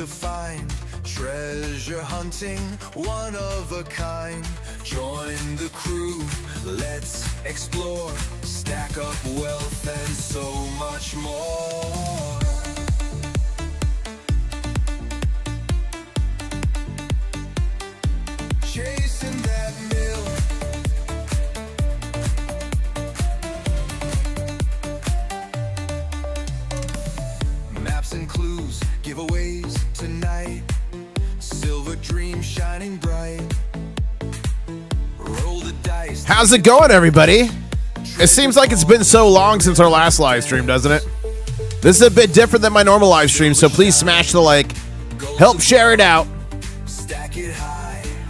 to find. Treasure hunting, one of a kind. Join the crew, let's explore. Stack up wealth and so much more. Chasing that mill. Maps and clues, giveaways tonight. Silver dream shining bright. Roll the dice. How's it going, everybody? It seems like it's been so long since our last live stream, doesn't it? This is a bit different than my normal live stream, so please smash the like. Help share it out.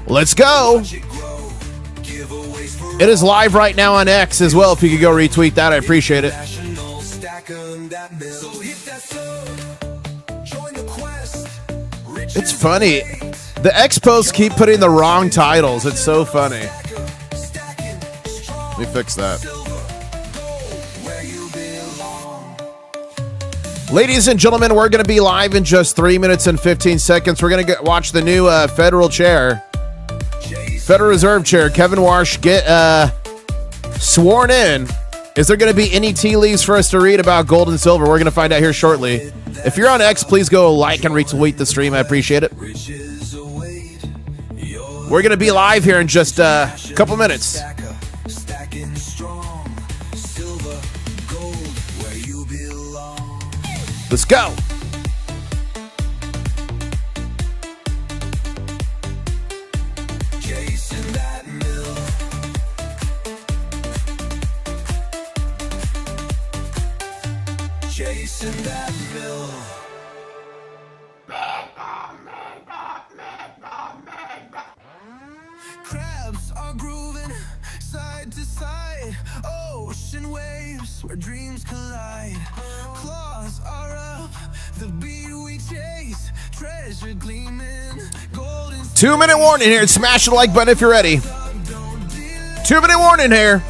Let's go. It is live right now on X as well. If you could go retweet that, I appreciate it. It's funny. The X posts keep putting the wrong titles. It's so funny. Let me fix that. Ladies and gentlemen, we're going to be live in just 3 minutes and 15 seconds. We're going to watch the new Federal Reserve Chair, Kevin Warsh, get sworn in. Is there going to be any tea leaves for us to read about gold and silver? We're going to find out here shortly. If you're on X, please go like and retweet the stream. I appreciate it. We're going to be live here in just a couple minutes. Let's go. Chasing that mill. Chasing that mill. Crabs are grooving side to side. Ocean waves where dreams collide. Claws are up, the beat we chase. Treasure gleaming, golden. 2 minute warning here. Smash the like button if you're ready. 2 minute warning here.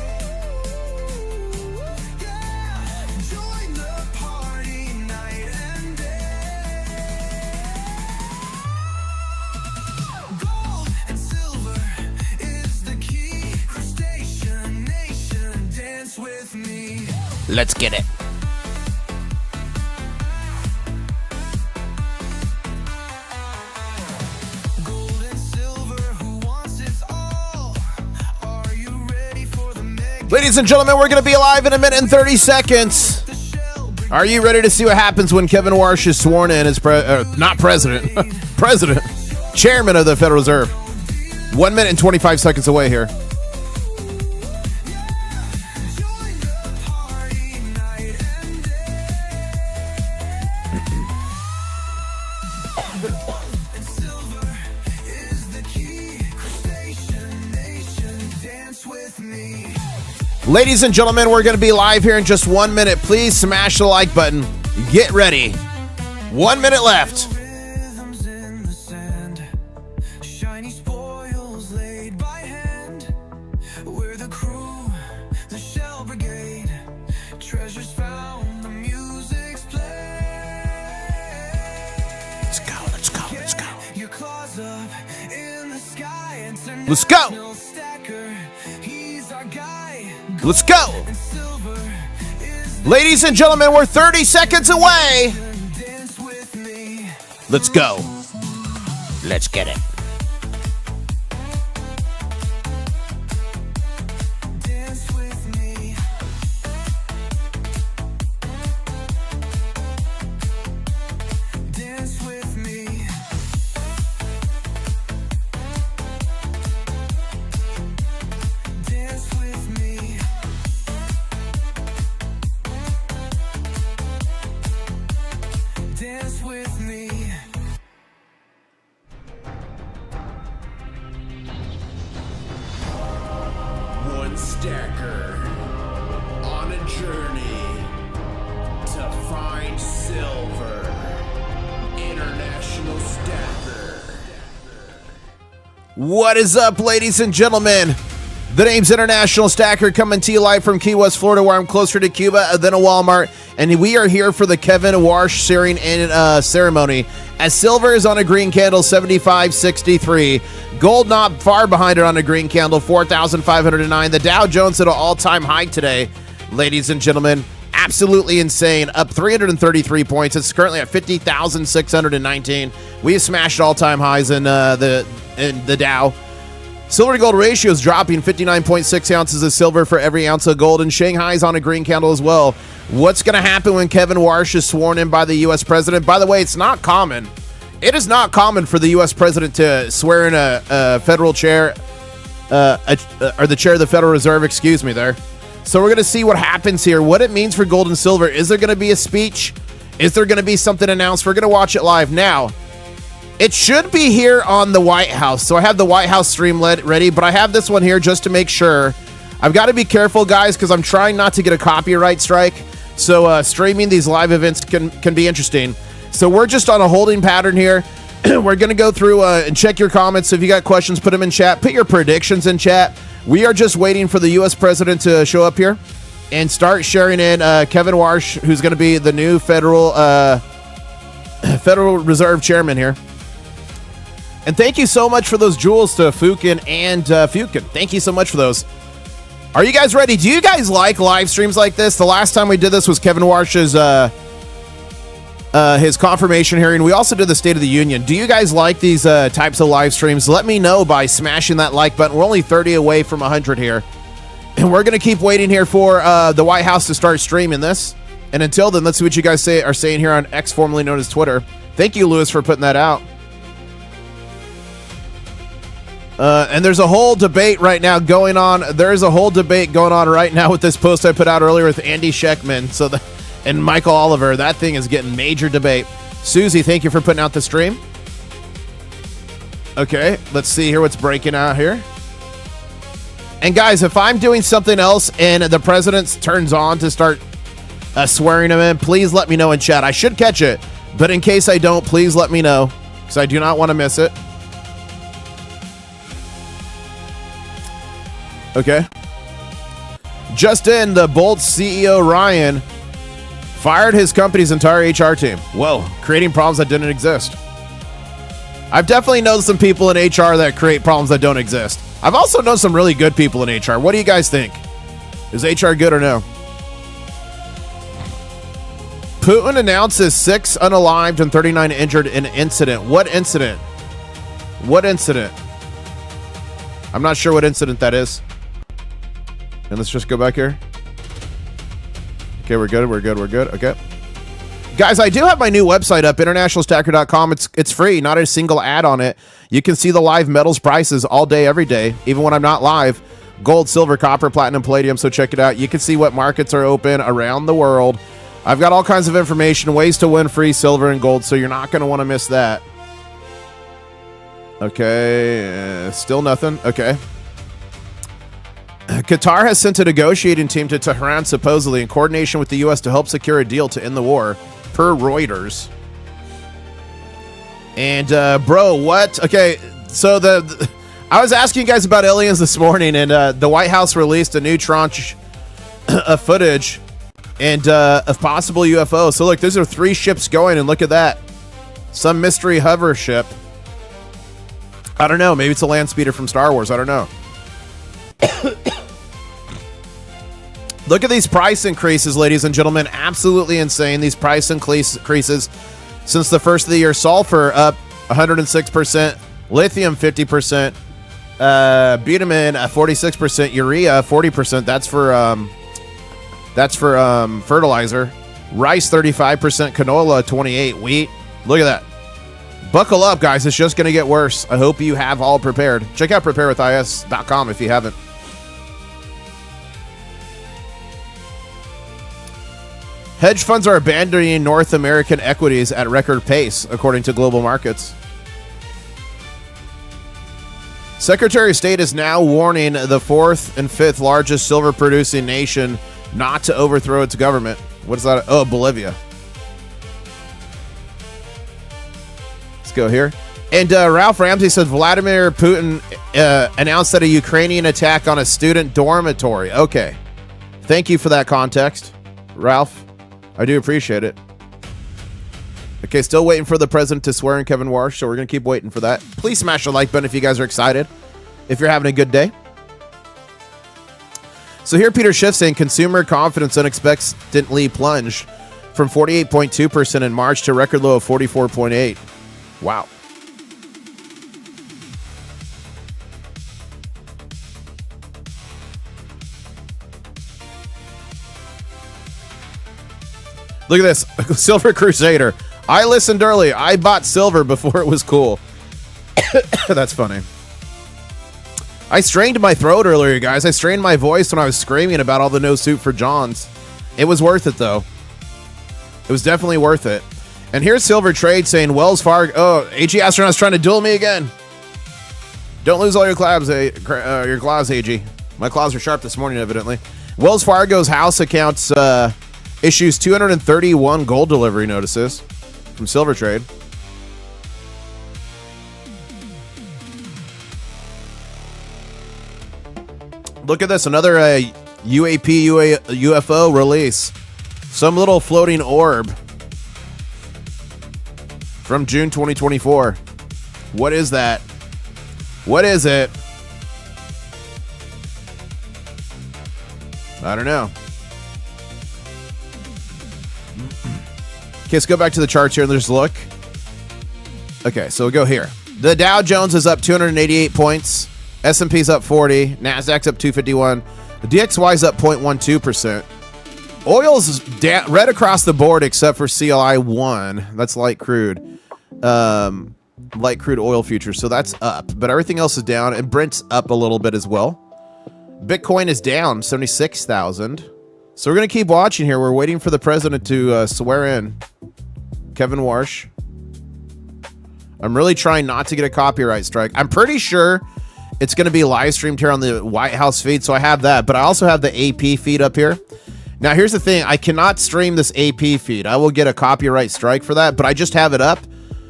Join the party night and day. Gold and silver is the key. Crustacean nation, dance with me. Let's get it. Gold and silver, who wants it all? Are you ready for the mega? Ladies and gentlemen, we're going to be live in a minute and 30 seconds. The shell Are you ready to see what happens when Kevin Warsh is sworn in as not president, president, chairman of the Federal Reserve? 1 minute and 25 seconds away here. join the party night and and silver is the key. Crustacean nation, dance with me. Ladies and gentlemen, we're going to be live here in just 1 minute. Please smash the like button. Get ready. 1 minute left. Rhythms in the sand, shiny spoils laid by hand. We're the crew, the shell brigade. Treasures found, the music's played. Let's go, let's go, let's go. Your claws up in the sky. Let's go. Intl-Stacker, he's our guy. Let's go. And silver is Ladies and gentlemen, we're 30 seconds away. the dance with me. Let's go. Let's get it. Dance with me. Dance with me. Dance with me. Dance with me. One stacker on a journey to find silver. International Stacker. What is up, ladies and gentlemen? The name's International Stacker, coming to you live from Key West, Florida, where I'm closer to Cuba than a Walmart. And we are here for the Kevin Warsh searing in ceremony, as silver is on a green candle, 75.63. Gold not far behind it on a green candle, 4,509. The Dow Jones at an all-time high today, ladies and gentlemen. Absolutely insane, up 333 points. It's currently at 50,619. We have smashed all-time highs in the Dow. Silver to gold ratio is dropping, 59.6 ounces of silver for every ounce of gold, and Shanghai's on a green candle as well. What's going to happen when Kevin Warsh is sworn in by the U.S. president? By the way, it's not common. It is not common for the U.S. president to swear in a federal chair, or the chair of the Federal Reserve, excuse me there. So we're going to see what happens here, what it means for gold and silver. Is there going to be a speech? Is there going to be something announced? We're going to watch it live now. It should be here on the White House. So I have the White House stream ready, but I have this one here just to make sure. I've got to be careful, guys, because I'm trying not to get a copyright strike. So streaming these live events can be interesting. So we're just on a holding pattern here. We're going to go through and check your comments. So if you got questions, put them in chat. Put your predictions in chat. We are just waiting for the U.S. president to show up here and start sharing in Kevin Warsh, who's going to be the new Federal Reserve chairman here. And thank you so much for those jewels to Fukin and Fukin. Thank you so much for those. Are you guys ready? Do you guys like live streams like this? The last time we did this was Kevin Warsh's his confirmation hearing. We also did the State of the Union. Do you guys like these types of live streams? Let me know by smashing that like button. We're only 30 away from 100 here. And we're going to keep waiting here for the White House to start streaming this. And until then, let's see what you guys are saying here on X, formerly known as Twitter. Thank you, Lewis, for putting that out. And there's a whole debate right now going on. There's a whole debate going on right now with this post I put out earlier with Andy Scheckman and Michael Oliver. That thing is getting major debate. Susie, thank you for putting out the stream. Okay, let's see here what's breaking out here. And guys, if I'm doing something else and the president turns on to start swearing him in, please let me know in chat. I should catch it, but in case I don't, please let me know, because I do not want to miss it. Okay. Just in, the Bolt CEO Ryan fired his company's entire HR team. Whoa, creating problems that didn't exist. I've definitely known some people in HR that create problems that don't exist. I've also known some really good people in HR. What do you guys think? Is HR good or no? Putin announces 6 unalived and 39 injured in incident. What incident? What incident? I'm not sure what incident that is. And let's just go back here. Okay, we're good. Okay. Guys, I do have my new website up, internationalstacker.com. It's free, not a single ad on it. You can see the live metals prices all day, every day, even when I'm not live. Gold, silver, copper, platinum, palladium. So check it out. You can see what markets are open around the world. I've got all kinds of information, ways to win free silver and gold, so you're not going to want to miss that. Okay, still nothing. Okay. Qatar has sent a negotiating team to Tehran, supposedly in coordination with the U.S. to help secure a deal to end the war, per Reuters. And, bro, what? Okay, so I was asking you guys about aliens this morning, and the White House released a new tranche of footage and of possible UFOs. So, look, these are 3 ships going, and look at that. Some mystery hover ship. I don't know. Maybe it's a land speeder from Star Wars. I don't know. Look at these price increases, ladies and gentlemen. Absolutely insane. These price increases since the first of the year. Sulfur up 106%, lithium 50%, bitumen 46%, urea 40%. That's for fertilizer. Rice 35%, canola 28%, wheat. Look at that. Buckle up, guys. It's just going to get worse. I hope you have all prepared. Check out preparedwithis.com if you haven't. Hedge funds are abandoning North American equities at record pace, according to global markets. Secretary of State is now warning the 4th and 5th largest silver-producing nation not to overthrow its government. What is that? Oh, Bolivia. Let's go here. And Ralph Ramsey said Vladimir Putin announced that a Ukrainian attack on a student dormitory. Okay. Thank you for that context, Ralph. I do appreciate it. Okay, still waiting for the president to swear in Kevin Warsh, so we're going to keep waiting for that. Please smash the like button if you guys are excited, if you're having a good day. So here Peter Schiff saying consumer confidence unexpectedly plunged from 48.2% in March to a record low of 44.8%. Wow. Look at this. Silver Crusader. I listened early. I bought silver before it was cool. That's funny. I strained my throat earlier, guys. I strained my voice when I was screaming about all the no soup for Johns. It was worth it, though. It was definitely worth it. And here's Silver Trade saying Wells Fargo. Oh, AG Astronaut's trying to duel me again. Don't lose all your claws, AG. My claws are sharp this morning, evidently. Wells Fargo's house accounts issues 231 gold delivery notices from Silver Trade. Look at this, another UAP UFO release. Some little floating orb from June 2024. What is that? What is it? I don't know. Okay, let's go back to the charts here and just look. Okay, so we'll go here. The Dow Jones is up 288 points. S&P's up 40. NASDAQ's up 251. The DXY's up 0.12%. Oil's red across the board except for CLI 1. That's light crude. Light crude oil futures. So that's up. But everything else is down. And Brent's up a little bit as well. Bitcoin is down 76,000. So we're going to keep watching here. We're waiting for the president to swear in Kevin Warsh. I'm really trying not to get a copyright strike. I'm pretty sure it's going to be live streamed here on the White House feed, so I have that. But I also have the AP feed up here. Now, here's the thing. I cannot stream this AP feed. I will get a copyright strike for that, but I just have it up.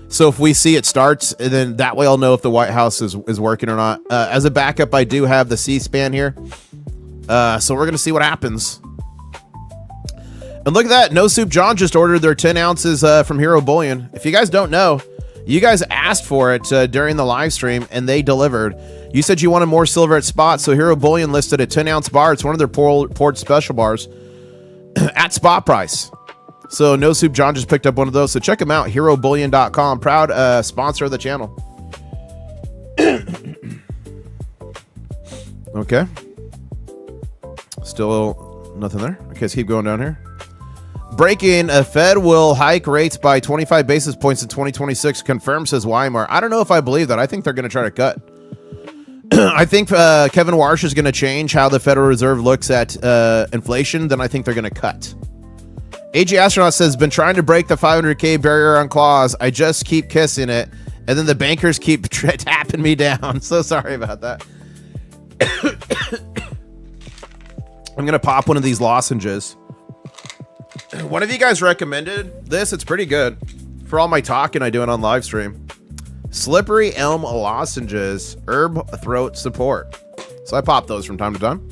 So if we see it starts, and then that way I'll know if the White House is working or not. As a backup, I do have the C-SPAN here. So we're going to see what happens. And look at that. No Soup John just ordered their 10 ounces from Hero Bullion. If you guys don't know, you guys asked for it during the live stream, and they delivered. You said you wanted more silver at spot, so Hero Bullion listed a 10-ounce bar. It's one of their poured special bars at spot price. So No Soup John just picked up one of those. So check them out, herobullion.com. Proud sponsor of the channel. Okay. Still nothing there. Okay, let's keep going down here. Breaking, a Fed will hike rates by 25 basis points in 2026, confirmed, says Weimar. I don't know if I believe that. I think they're going to try to cut. I think Kevin Warsh is going to change how the Federal Reserve looks at inflation. Then I think they're going to cut. AG Astronaut says, been trying to break the 500K barrier on claws. I just keep kissing it. And then the bankers keep tapping me down. So sorry about that. I'm going to pop one of these lozenges. One of you guys recommended this. It's pretty good for all my talking I do it on live stream. Slippery Elm lozenges, herb throat support. So I pop those from time to time.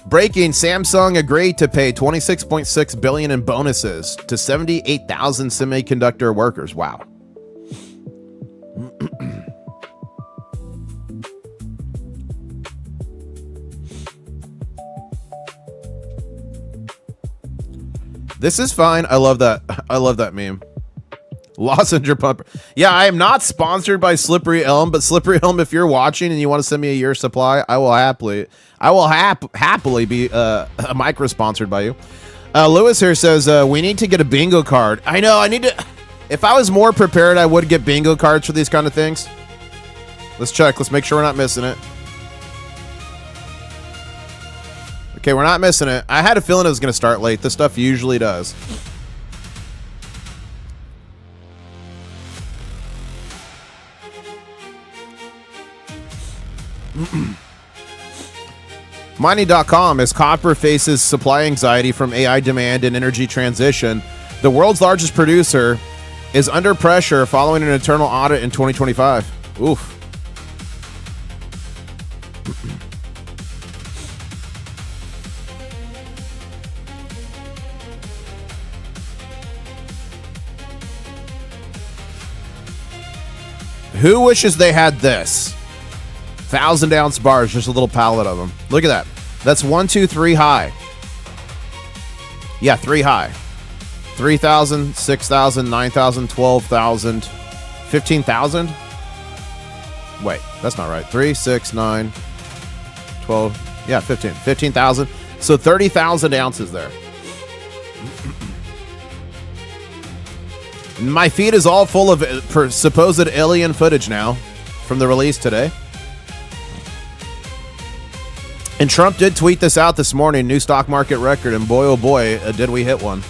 Breaking, Samsung agreed to pay $26.6 billion in bonuses to 78,000 semiconductor workers. Wow. This is fine. I love that. I love that meme. Lozenge pumper. Yeah, I am not sponsored by Slippery Elm, but Slippery Elm, if you're watching and you want to send me a year's supply, I will happily be micro sponsored by you. Lewis here says we need to get a bingo card. I know. I need to. If I was more prepared, I would get bingo cards for these kind of things. Let's check. Let's make sure we're not missing it. Okay, we're not missing it. I had a feeling it was going to start late. This stuff usually does. Mining.com, as copper faces supply anxiety from AI demand and energy transition, the world's largest producer is under pressure following an internal audit in 2025. Oof. Who wishes they had this? 1,000-ounce bars, just a little pallet of them. Look at that. That's 1, 2, 3 high. Yeah, 3 high. 3,000, 6,000, 9,000, 12,000, 15,000. Wait, that's not right. 3, 6, 9, 12. Yeah, 15. 15,000. So 30,000 ounces there. My feed is all full of supposed alien footage now from the release today. And Trump did tweet this out this morning, new stock market record, and boy, oh boy, did we hit one.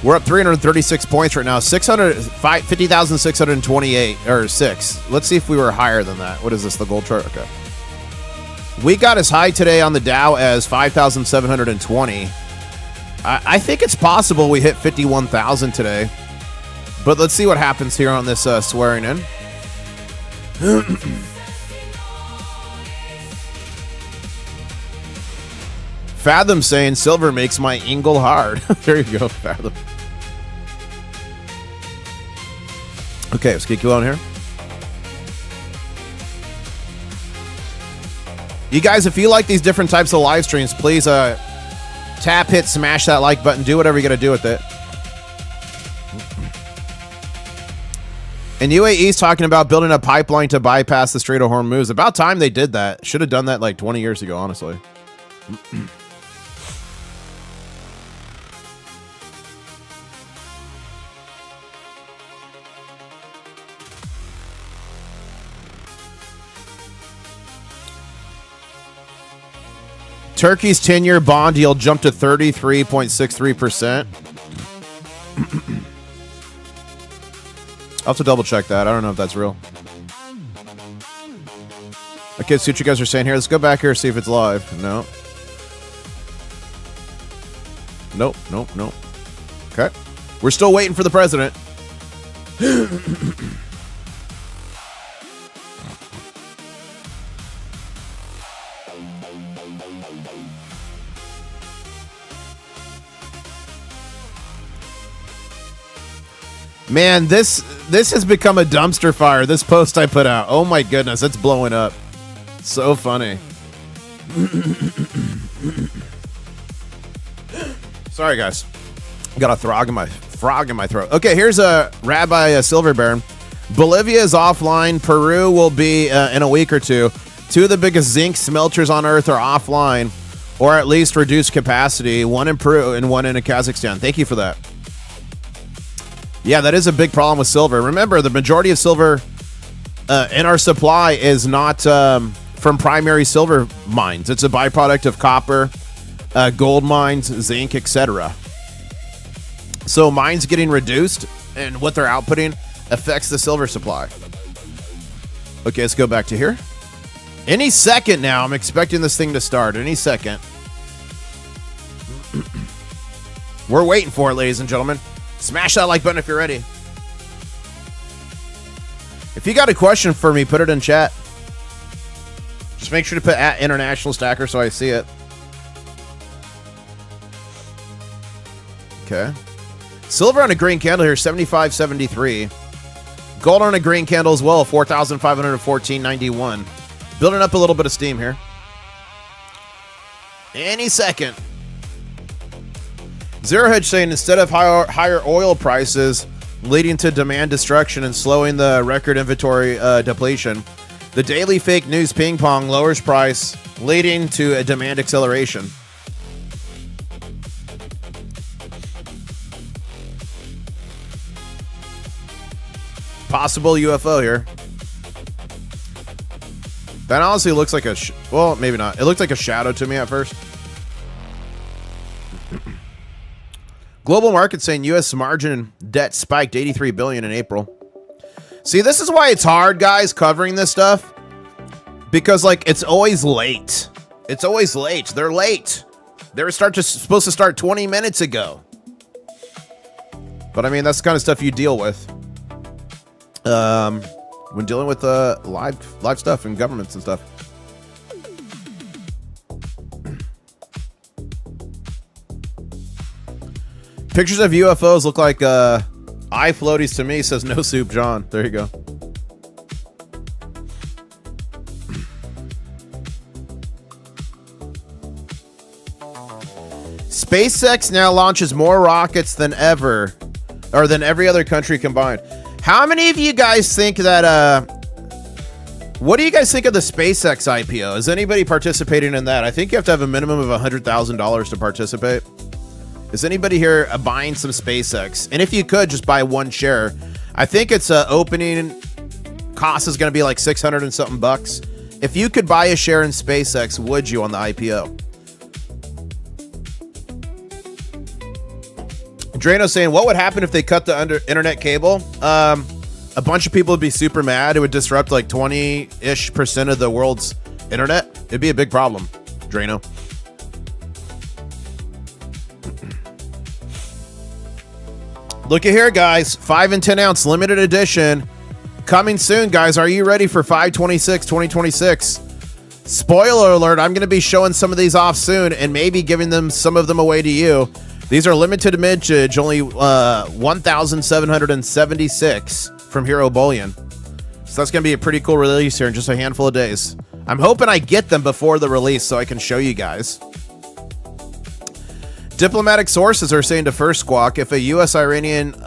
We're up 336 points right now, 50,628, or 6. Let's see if we were higher than that. What is this, the gold chart? Okay. We got as high today on the Dow as 5,720. I think it's possible we hit 51,000 today. But let's see what happens here on this swearing in. Fathom saying silver makes my ingle hard. There you go, Fathom. Okay, let's keep going here. You guys, if you like these different types of live streams, please tap, hit, smash that like button. Do whatever you got to do with it. And UAE's talking about building a pipeline to bypass the Strait of Hormuz. About time they did that. Should have done that like 20 years ago, honestly. Turkey's 10-year bond yield jumped to 33.63%. I'll have to double check that. I don't know if that's real. Okay, see what you guys are saying here. Let's go back here and see if it's live. No. Nope, nope, nope. Okay. We're still waiting for the president. Man, this has become a dumpster fire. This post I put out. Oh my goodness, it's blowing up. So funny. Sorry, guys. Got a frog in my throat. Okay, here's a Rabbi Silver Baron. Bolivia is offline. Peru will be in a week or two. Two of the biggest zinc smelters on Earth are offline, or at least reduced capacity. One in Peru and one in Kazakhstan. Thank you for that. Yeah, that is a big problem with silver. Remember, the majority of silver in our supply is not from primary silver mines. It's a byproduct of copper, gold mines, zinc, etc. So mines getting reduced and what they're outputting affects the silver supply. Okay, let's go back to here. Any second now, I'm expecting this thing to start. Any second. We're waiting for it, ladies and gentlemen. Smash that like button if you're ready. If you got a question for me, put it in chat. Just make sure to put at Intl-Stacker so I see it. Okay. Silver on a green candle here, 75.73. Gold on a green candle as well, 4,514.91. Building up a little bit of steam here. Any second. Zero Hedge saying instead of higher oil prices leading to demand destruction and slowing the record inventory depletion, the daily fake news ping pong lowers price, leading to a demand acceleration. Possible UFO here. That honestly looks like a... well, maybe not. It looked like a shadow to me at first. Global market saying U.S. margin debt spiked $83 billion in April. See, this is why it's hard, guys, covering this stuff. Because, like, it's always late. It's always late. They're late. They were supposed to start 20 minutes ago. But I mean, that's the kind of stuff you deal with when dealing with live stuff and governments and stuff. Pictures of UFOs look like eye floaties to me, says No Soup John. There you go. SpaceX now launches more rockets than ever, or than every other country combined. How many of you guys think that, what do you guys think of the SpaceX IPO? Is anybody participating in that? I think you have to have a minimum of $100,000 to participate. Is anybody here buying some SpaceX? And if you could, just buy one share. I think its opening cost is going to be like 600 and something bucks. If you could buy a share in SpaceX, would you on the IPO? Drano saying, what would happen if they cut the internet cable? A bunch of people would be super mad. It would disrupt like 20-ish% of the world's internet. It'd be a big problem, Drano. Look at here, guys. 5 and 10 ounce limited edition. Coming soon, guys. Are you ready for 5/26/2026? Spoiler alert, I'm going to be showing some of these off soon and maybe giving them some of them away to you. These are limited mintage, only 1,776 from Hero Bullion. So that's going to be a pretty cool release here in just a handful of days. I'm hoping I get them before the release so I can show you guys. Diplomatic sources are saying to First Squawk, if a U.S.-Iranian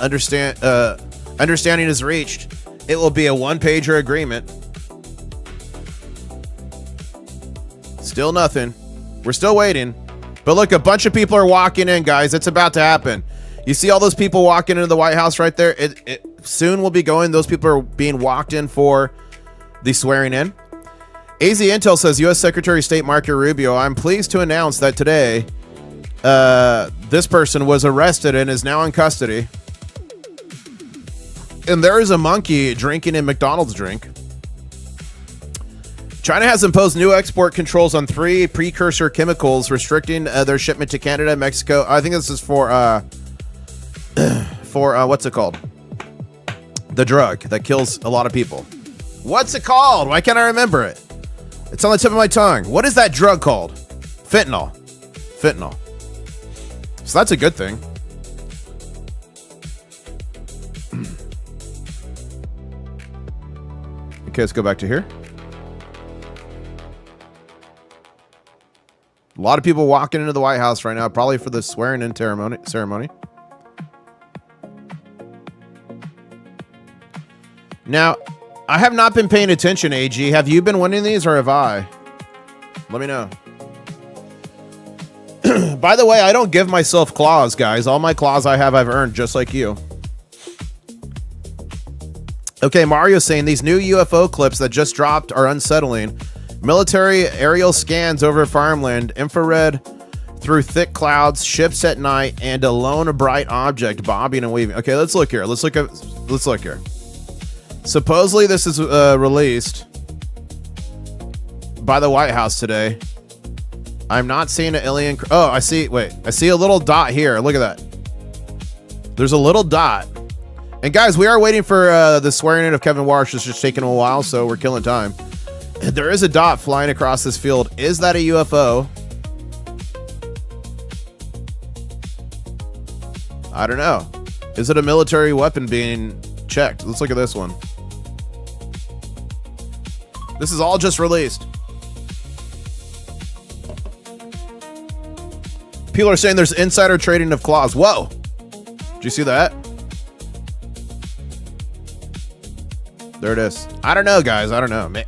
understanding is reached, it will be a one-pager agreement. Still nothing. We're still waiting. But look, a bunch of people are walking in, guys. It's about to happen. You see all those people walking into the White House right there? It soon will be going. Those people are being walked in for the swearing in. AZ Intel says, U.S. Secretary of State Marco Rubio, I'm pleased to announce that today this person was arrested and is now in custody. And there is a monkey drinking a McDonald's drink. China has imposed new export controls on 3 precursor chemicals, restricting their shipment to Canada, Mexico. I think this is for what's it called? The drug that kills a lot of people. What's it called? Why can't I remember it? It's on the tip of my tongue. What is that drug called? Fentanyl. Fentanyl. So that's a good thing. Okay, let's go back to here. A lot of people walking into the White House right now, probably for the swearing-in ceremony. Now, I have not been paying attention, AG. Have you been winning these, or have I? Let me know. By the way, I don't give myself claws, guys. All my claws I've earned, just like you. Okay, Mario's saying these new UFO clips that just dropped are unsettling. Military aerial scans over farmland, infrared through thick clouds, ships at night, and a lone bright object bobbing and weaving. Okay, let's look here. Let's look here. Supposedly this is released by the White House today. I'm not seeing an alien. Oh, I see. Wait, I see a little dot here. Look at that. There's a little dot. And guys, we are waiting for the swearing in of Kevin Warsh. It's just taking a while, so we're killing time. There is a dot flying across this field. Is that a UFO? I don't know. Is it a military weapon being checked? Let's look at this one. This is all just released. People are saying there's insider trading of claws. Whoa. Did you see that? There it is. I don't know, guys. I don't know. Man.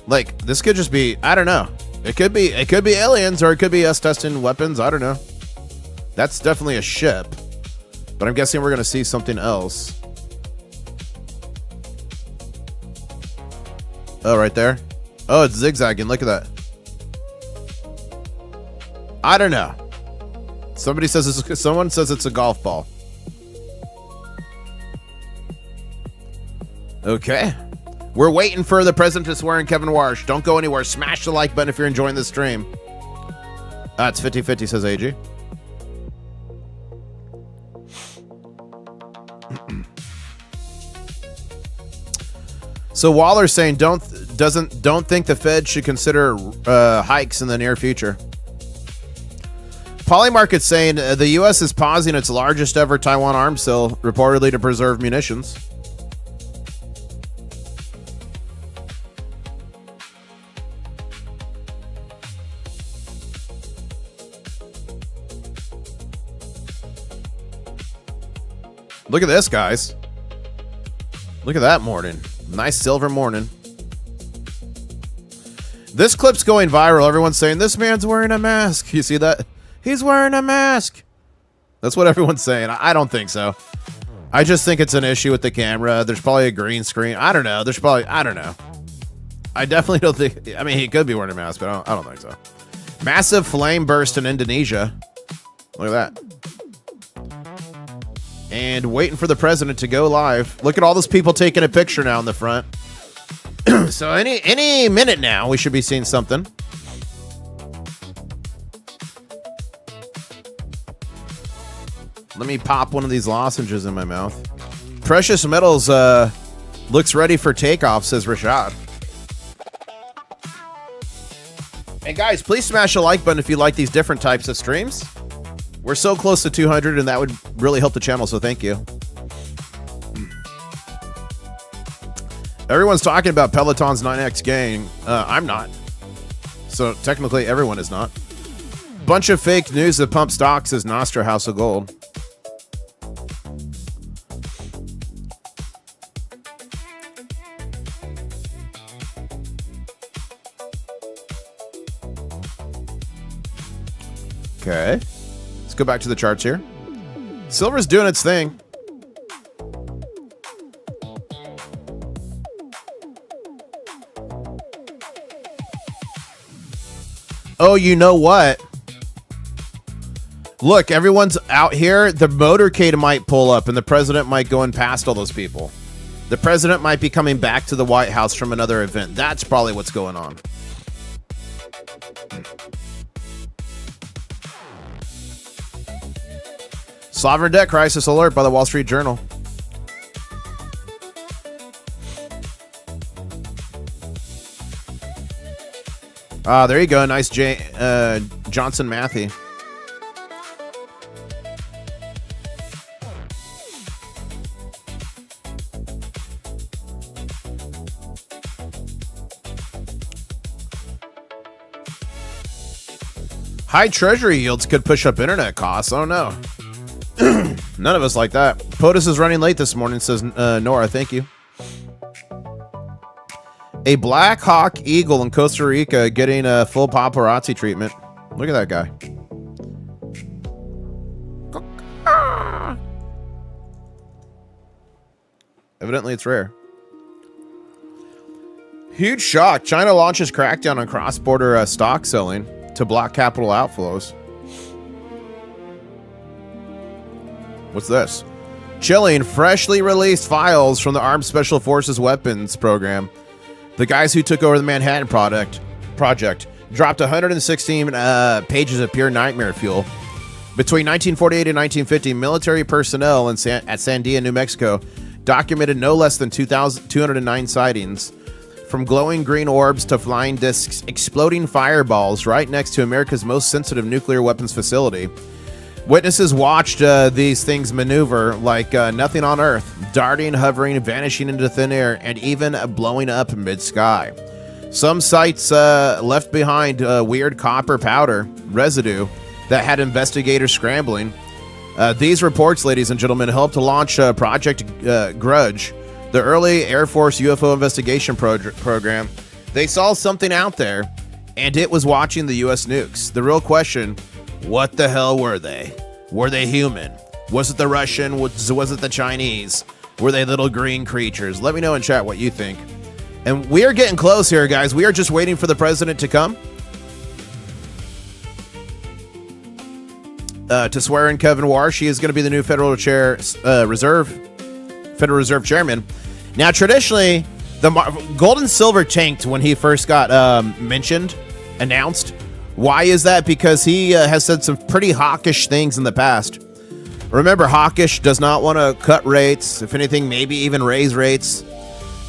Like, this could just be, I don't know. It could be aliens, or it could be us testing weapons. I don't know. That's definitely a ship. But I'm guessing we're going to see something else. Oh, right there. Oh, it's zigzagging. Look at that. I don't know. Someone says it's a golf ball. Okay. We're waiting for the president to swear in Kevin Warsh. Don't go anywhere. Smash the like button if you're enjoying this stream. It's 50-50, says AG. So Waller's saying don't think the Fed should consider hikes in the near future. Polymarket's saying the U.S. is pausing its largest ever Taiwan arms sale, reportedly to preserve munitions. Look at this, guys. Look at that morning. Nice silver morning. This clip's going viral. Everyone's saying, this man's wearing a mask. You see that? He's wearing a mask. That's what everyone's saying. I don't think so. I just think it's an issue with the camera. There's probably a green screen. I don't know. I don't know. I definitely don't think... I mean, he could be wearing a mask, but I don't think so. Massive flame burst in Indonesia. Look at that. And waiting for the president to go live. Look at all those people taking a picture now in the front. So any minute now, we should be seeing something. Let me pop one of these lozenges in my mouth. Precious metals looks ready for takeoff, says Rashad. And guys, please smash a like button if you like these different types of streams. We're so close to 200, and that would really help the channel, so thank you. Everyone's talking about Peloton's 9x gain. I'm not. So technically, everyone is not. Bunch of fake news that pump stocks, says Nostra House of Gold. Okay. Let's go back to the charts here. Silver's doing its thing. Oh, you know what? Look, everyone's out here. The motorcade might pull up and the president might go and past all those people. The president might be coming back to the White House from another event. That's probably what's going on. Sovereign debt crisis alert by the Wall Street Journal. There you go. Nice Johnson Matthey. High treasury yields could push up internet costs. Oh no. None of us like that. POTUS is running late this morning, says Nora. Thank you. A Black Hawk Eagle in Costa Rica getting a full paparazzi treatment. Look at that guy. Evidently, it's rare. Huge shock. China launches crackdown on cross-border stock selling to block capital outflows. What's this? Chilling freshly released files from the Armed Special Forces Weapons Program. The guys who took over the Manhattan project dropped 116 pages of pure nightmare fuel. Between 1948 and 1950, military personnel at Sandia, New Mexico, documented no less than 209 sightings, from glowing green orbs to flying discs, exploding fireballs right next to America's most sensitive nuclear weapons facility. Witnesses watched these things maneuver like nothing on Earth, darting, hovering, vanishing into thin air, and even blowing up mid-sky. Some sites left behind weird copper powder residue that had investigators scrambling. These reports, ladies and gentlemen, helped to launch Project Grudge, the early Air Force UFO investigation program. They saw something out there, and it was watching the U.S. nukes. The real question: what the hell were they? Were they human? Was it the Russian? Was it the Chinese? Were they little green creatures? Let me know in chat what you think. And we are getting close here, guys. We are just waiting for the president to come to swear in Kevin Warsh. He is going to be the new Federal Reserve Chairman. Now, traditionally, the gold and silver tanked when he first got announced. Why is that? Because he has said some pretty hawkish things in the past. Remember, hawkish does not want to cut rates. If anything, maybe even raise rates.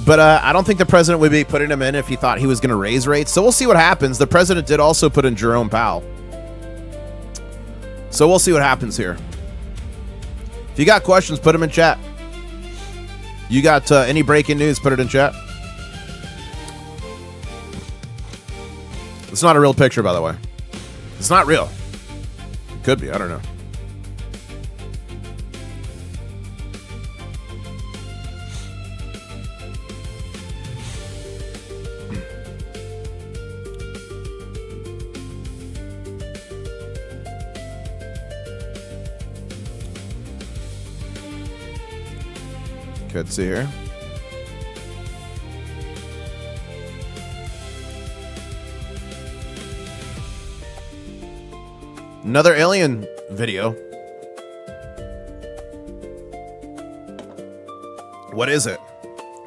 But I don't think the president would be putting him in if he thought he was going to raise rates. So we'll see what happens. The president did also put in Jerome Powell. So we'll see what happens here. If you got questions, put them in chat. You got any breaking news, put it in chat. It's not a real picture, by the way. It's not real. It could be. I don't know. Let's see here. Another alien video. What is it?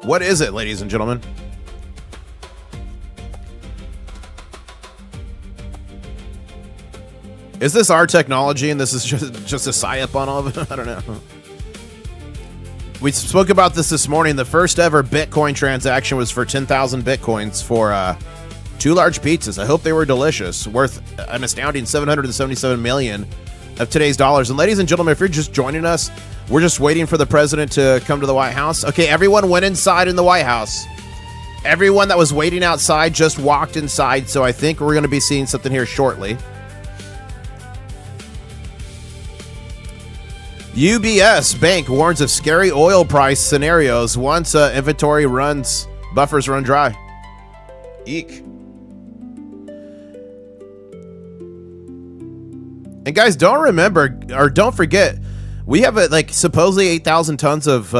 What is it, ladies and gentlemen? Is this our technology and this is just a psyop on all of it? I don't know. We spoke about this morning. The first ever Bitcoin transaction was for 10,000 Bitcoins for 2 large pizzas. I hope they were delicious, worth an astounding 777 million of today's dollars. And ladies and gentlemen, if you're just joining us, we're just waiting for the president to come to the White House. Okay, everyone went inside in the White House. Everyone that was waiting outside just walked inside, so I think we're going to be seeing something here shortly. UBS Bank warns of scary oil price scenarios once inventory buffers run dry. Eek. And guys, don't forget, we have supposedly 8,000 tons of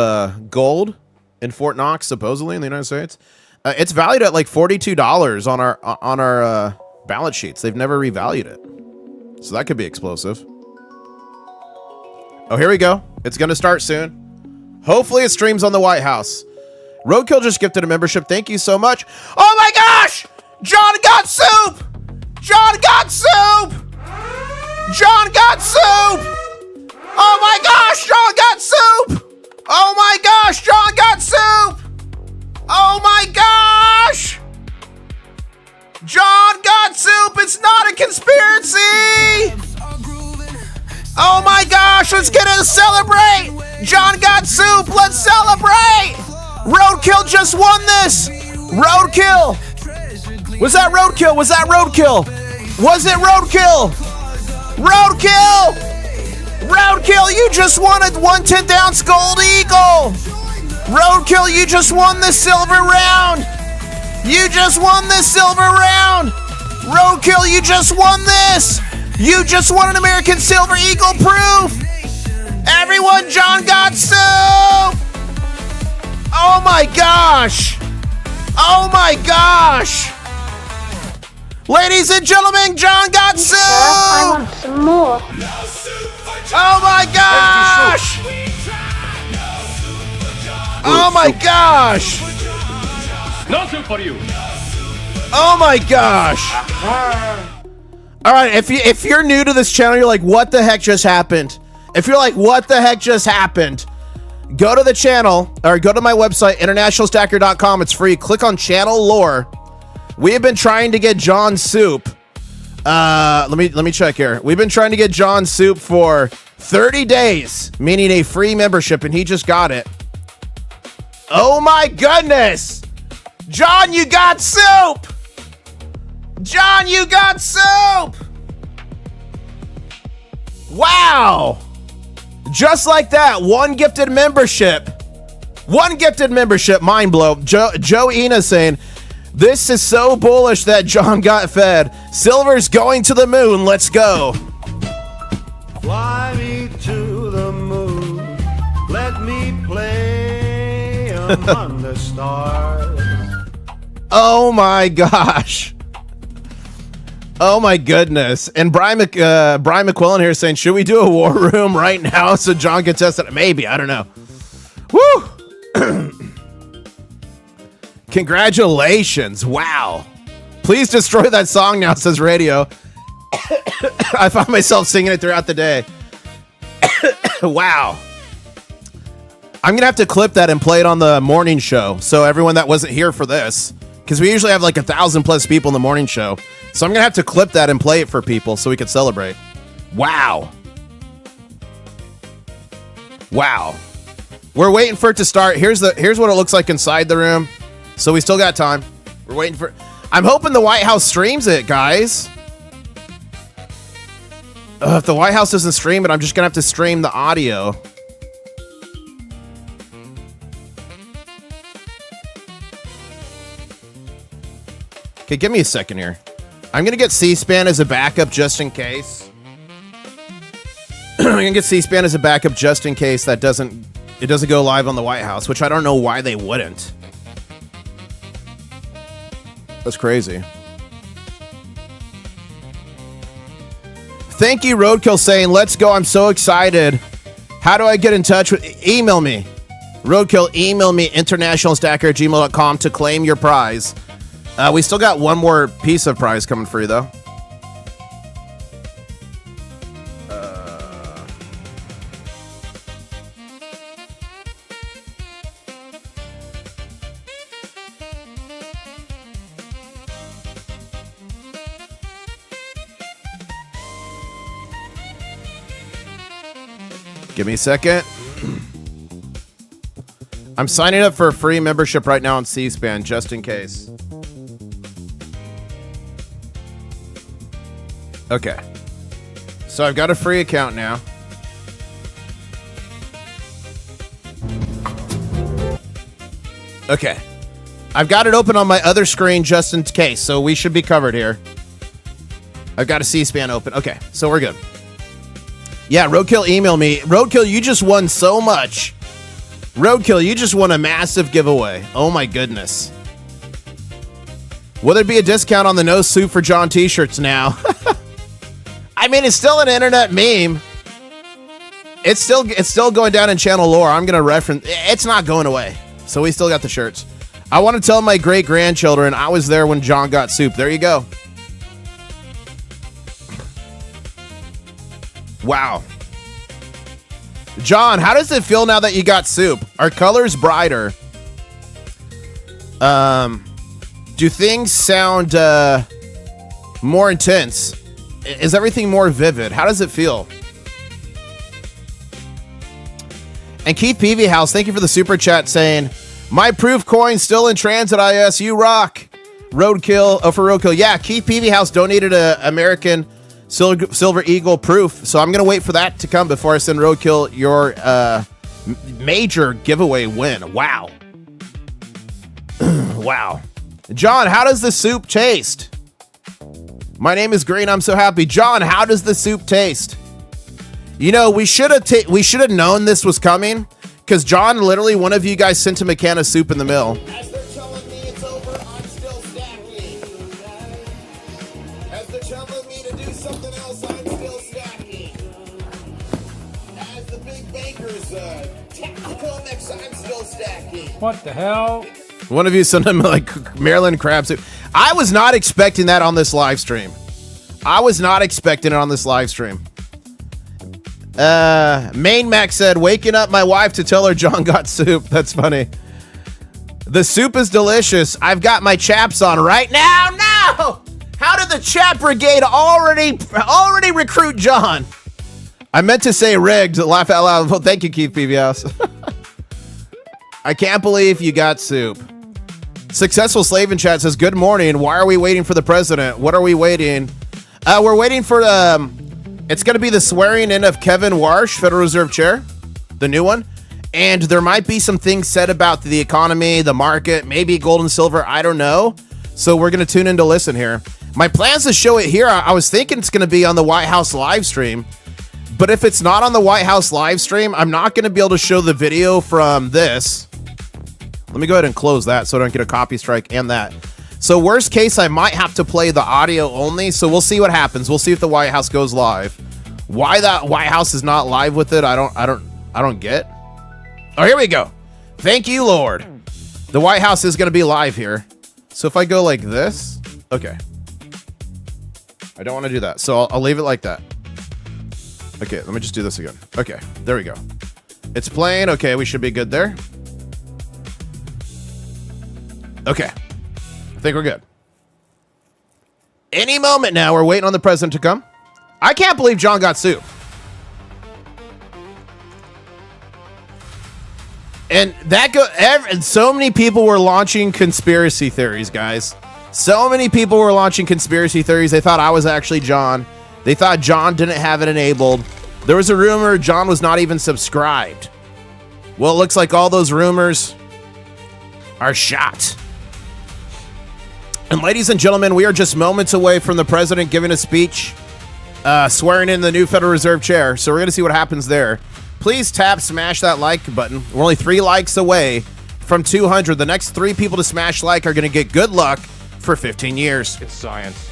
gold in Fort Knox, supposedly in the United States. It's valued at like $42 on our balance sheets. They've never revalued it, so that could be explosive. Oh, here we go. It's going to start soon. Hopefully it streams on the White House. Roadkill just gifted a membership. Thank you so much. Oh my gosh! John got soup! John got soup! John got soup! Oh my gosh, John got soup! Oh my gosh, John got soup! Oh my gosh! John got soup! It's not a conspiracy! Oh my gosh, let's get it, celebrate! John got soup, let's celebrate! Roadkill just won this! Roadkill! Was that Roadkill? Was that Roadkill? Was it Roadkill? Roadkill! Roadkill, you just won a 1/10 ounce gold eagle! Roadkill, you just won the silver round! You just won this silver round! Roadkill, you just won this! You just won an American Silver Eagle proof! Everyone, John got soup! Oh my gosh! Oh my gosh! Ladies and gentlemen, John got soup! I want some more. Oh my gosh! Oh my gosh! No soup for you. Oh my gosh! All right, if you're new to this channel, you're like, what the heck just happened? If you're like, what the heck just happened? Go to the channel, or go to my website, internationalstacker.com. It's free. Click on channel lore. We have been trying to get John soup. Let me check here. We've been trying to get John soup for 30 days, meaning a free membership, and he just got it. Oh my goodness! John, you got soup! John, you got soup! Wow! Just like that, one gifted membership. One gifted membership, mind blow. Joe Ina saying, this is so bullish that John got fed. Silver's going to the moon, let's go. Fly me to the moon, let me play among the stars. Oh my gosh. Oh my goodness. And Brian McQuillan here saying, should we do a war room right now so John can test it? Maybe, I don't know. Woo! Congratulations. Wow. Please destroy that song now, says Radio. I found myself singing it throughout the day. Wow. I'm going to have to clip that and play it on the morning show. So everyone that wasn't here for this, because we usually have like 1,000+ people in the morning show. So I'm going to have to clip that and play it for people so we can celebrate. Wow. Wow. We're waiting for it to start. Here's what it looks like inside the room. So we still got time. We're waiting for... I'm hoping the White House streams it, guys. If the White House doesn't stream it, I'm just going to have to stream the audio. Okay, give me a second here. I'm going to get C-SPAN as a backup just in case. I'm going to get C-SPAN as a backup just in case it doesn't go live on the White House, which I don't know why they wouldn't. That's crazy. Thank you, Roadkill, saying, let's go. I'm so excited. How do I get in touch with... Email me. Roadkill, email me, internationalstacker@gmail.com to claim your prize. We still got one more piece of prize coming for you, though. Give me a second. I'm signing up for a free membership right now on C-SPAN, just in case. Okay. So I've got a free account now. Okay. I've got it open on my other screen just in case, so we should be covered here. I've got a C-SPAN open. Okay, so we're good. Yeah, Roadkill, email me. Roadkill, you just won so much. Roadkill, you just won a massive giveaway. Oh my goodness. Will there be a discount on the No Soup for John t-shirts now? I mean, it's still an internet meme. It's still going down in channel lore. I'm gonna reference. It's not going away. So we still got the shirts. I want to tell my great grandchildren I was there when John got soup. There you go. Wow. John, how does it feel now that you got soup? Are colors brighter? Do things sound more intense? Is everything more vivid? How does it feel? And Keith Peavy House, thank you for the super chat saying, my proof coin still in transit, IS, you rock. Roadkill, for Roadkill. Yeah, Keith Peavy House donated a American Silver Eagle proof. So I'm going to wait for that to come before I send Roadkill your major giveaway win. Wow. Wow. John, how does the soup taste? My name is Green. I'm so happy. John, how does the soup taste? You know, we should have known this was coming because John, literally, one of you guys sent him a can of soup in the mail. As they're telling me it's over, I'm still stacking. As they're telling me to do something else, I'm still stacking. As the big bankers tech the COMEX, I'm still stacking. What the hell? One of you sent him like Maryland crab soup. I was not expecting that on this live stream. I was not expecting it on this live stream. Main Mac said, waking up my wife to tell her John got soup. That's funny. The soup is delicious. I've got my chaps on right now. No! How did the chat brigade already recruit John? I meant to say rigged. Laugh out loud. Well, thank you, Keith PBS. I can't believe you got soup. Successful Slave in chat says, good morning. Why are we waiting for the president? What are we waiting? We're waiting for, it's going to be the swearing in of Kevin Warsh, Federal Reserve Chair, the new one. And there might be some things said about the economy, the market, maybe gold and silver. I don't know. So we're going to tune in to listen here. My plan's to show it here. I was thinking it's going to be on the White House live stream. But if it's not on the White House live stream, I'm not going to be able to show the video from this. Let me go ahead and close that so I don't get a copy strike and that. So worst case, I might have to play the audio only. So we'll see what happens. We'll see if the White House goes live. Why that White House is not live with it, I don't get. Oh, here we go. Thank you, Lord. The White House is going to be live here. So if I go like this, okay. I don't want to do that. So I'll leave it like that. Okay, let me just do this again. Okay, there we go. It's playing. Okay, we should be good there. Okay. I think we're good. Any moment now, we're waiting on the president to come. I can't believe John got soup. And and so many people were launching conspiracy theories, guys. So many people were launching conspiracy theories. They thought I was actually John. They thought John didn't have it enabled. There was a rumor John was not even subscribed. Well, it looks like all those rumors are shot. And ladies and gentlemen, we are just moments away from the president giving a speech, swearing in the new Federal Reserve chair. So we're going to see what happens there. Please smash that like button. We're only 3 likes away from 200. The next 3 people to smash like are going to get good luck for 15 years. It's science.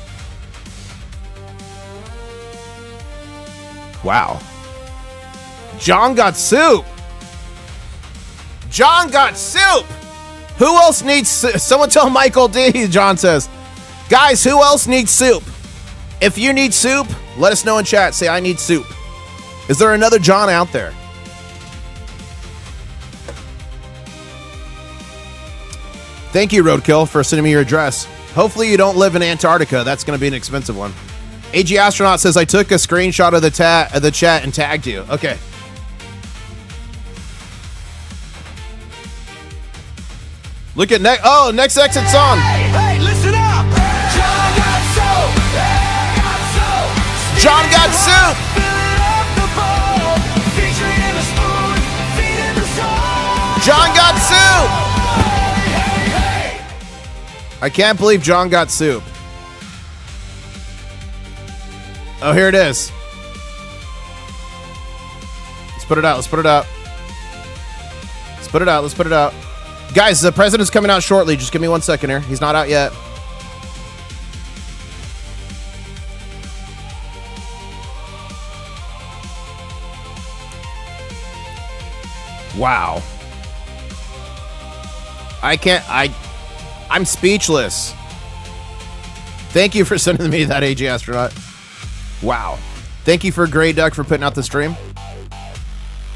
Wow. John got soup. John got soup. Who else needs soup? Someone tell Michael D, John says. Guys, who else needs soup? If you need soup, let us know in chat. Say, I need soup. Is there another John out there? Thank you, Roadkill, for sending me your address. Hopefully you don't live in Antarctica. That's going to be an expensive one. AG Astronaut says, I took a screenshot of the chat and tagged you. Okay. Look at next exit song. Hey, listen up! John got soup! John got soup! John got soup! I can't believe John got soup. Oh, here it is. Let's put it out. Let's put it out. Let's put it out. Let's put it out. Guys, the president's coming out shortly. Just give me 1 second here. He's not out yet. Wow. I'm speechless. Thank you for sending me that, AG Astronaut. Wow. Thank you for Grey Duck for putting out the stream.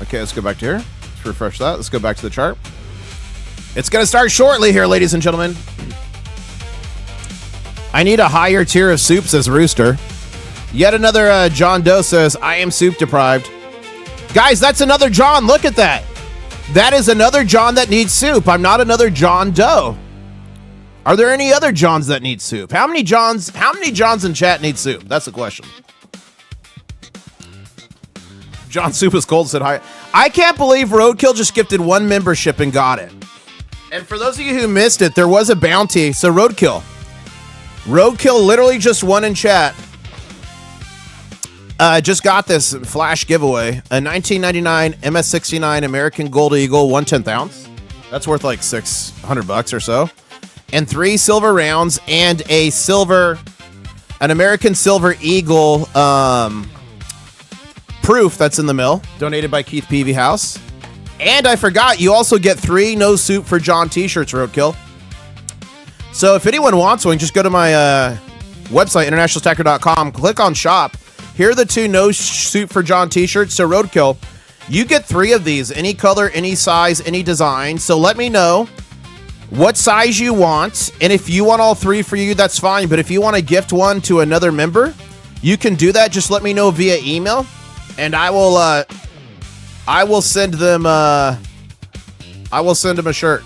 Okay, let's go back to here. Let's refresh that. Let's go back to the chart. It's going to start shortly here, ladies and gentlemen. I need a higher tier of soup, says Rooster. Yet another John Doe says, I am soup deprived. Guys, that's another John. Look at that. That is another John that needs soup. I'm not another John Doe. Are there any other Johns that need soup? How many Johns in chat need soup? That's the question. John Soup is cold, said hi. I can't believe Roadkill just gifted 1 membership and got it. And for those of you who missed it, there was a bounty. So Roadkill literally just won in chat. Just got this flash giveaway. A 1999 MS69 American Gold Eagle 1/10 ounce. That's worth like $600 or so. And 3 silver rounds and an American Silver Eagle proof that's in the mill, donated by Keith Peavy House. And I forgot, you also get 3 No Soup for John t-shirts, Roadkill. So if anyone wants one, just go to my website, internationalstacker.com, click on shop. Here are the 2 No Soup for John t-shirts. So Roadkill, you get 3 of these, any color, any size, any design. So let me know what size you want, and if you want all 3 for you, that's fine. But if you want to gift one to another member, you can do that. Just let me know via email, and I will send them a shirt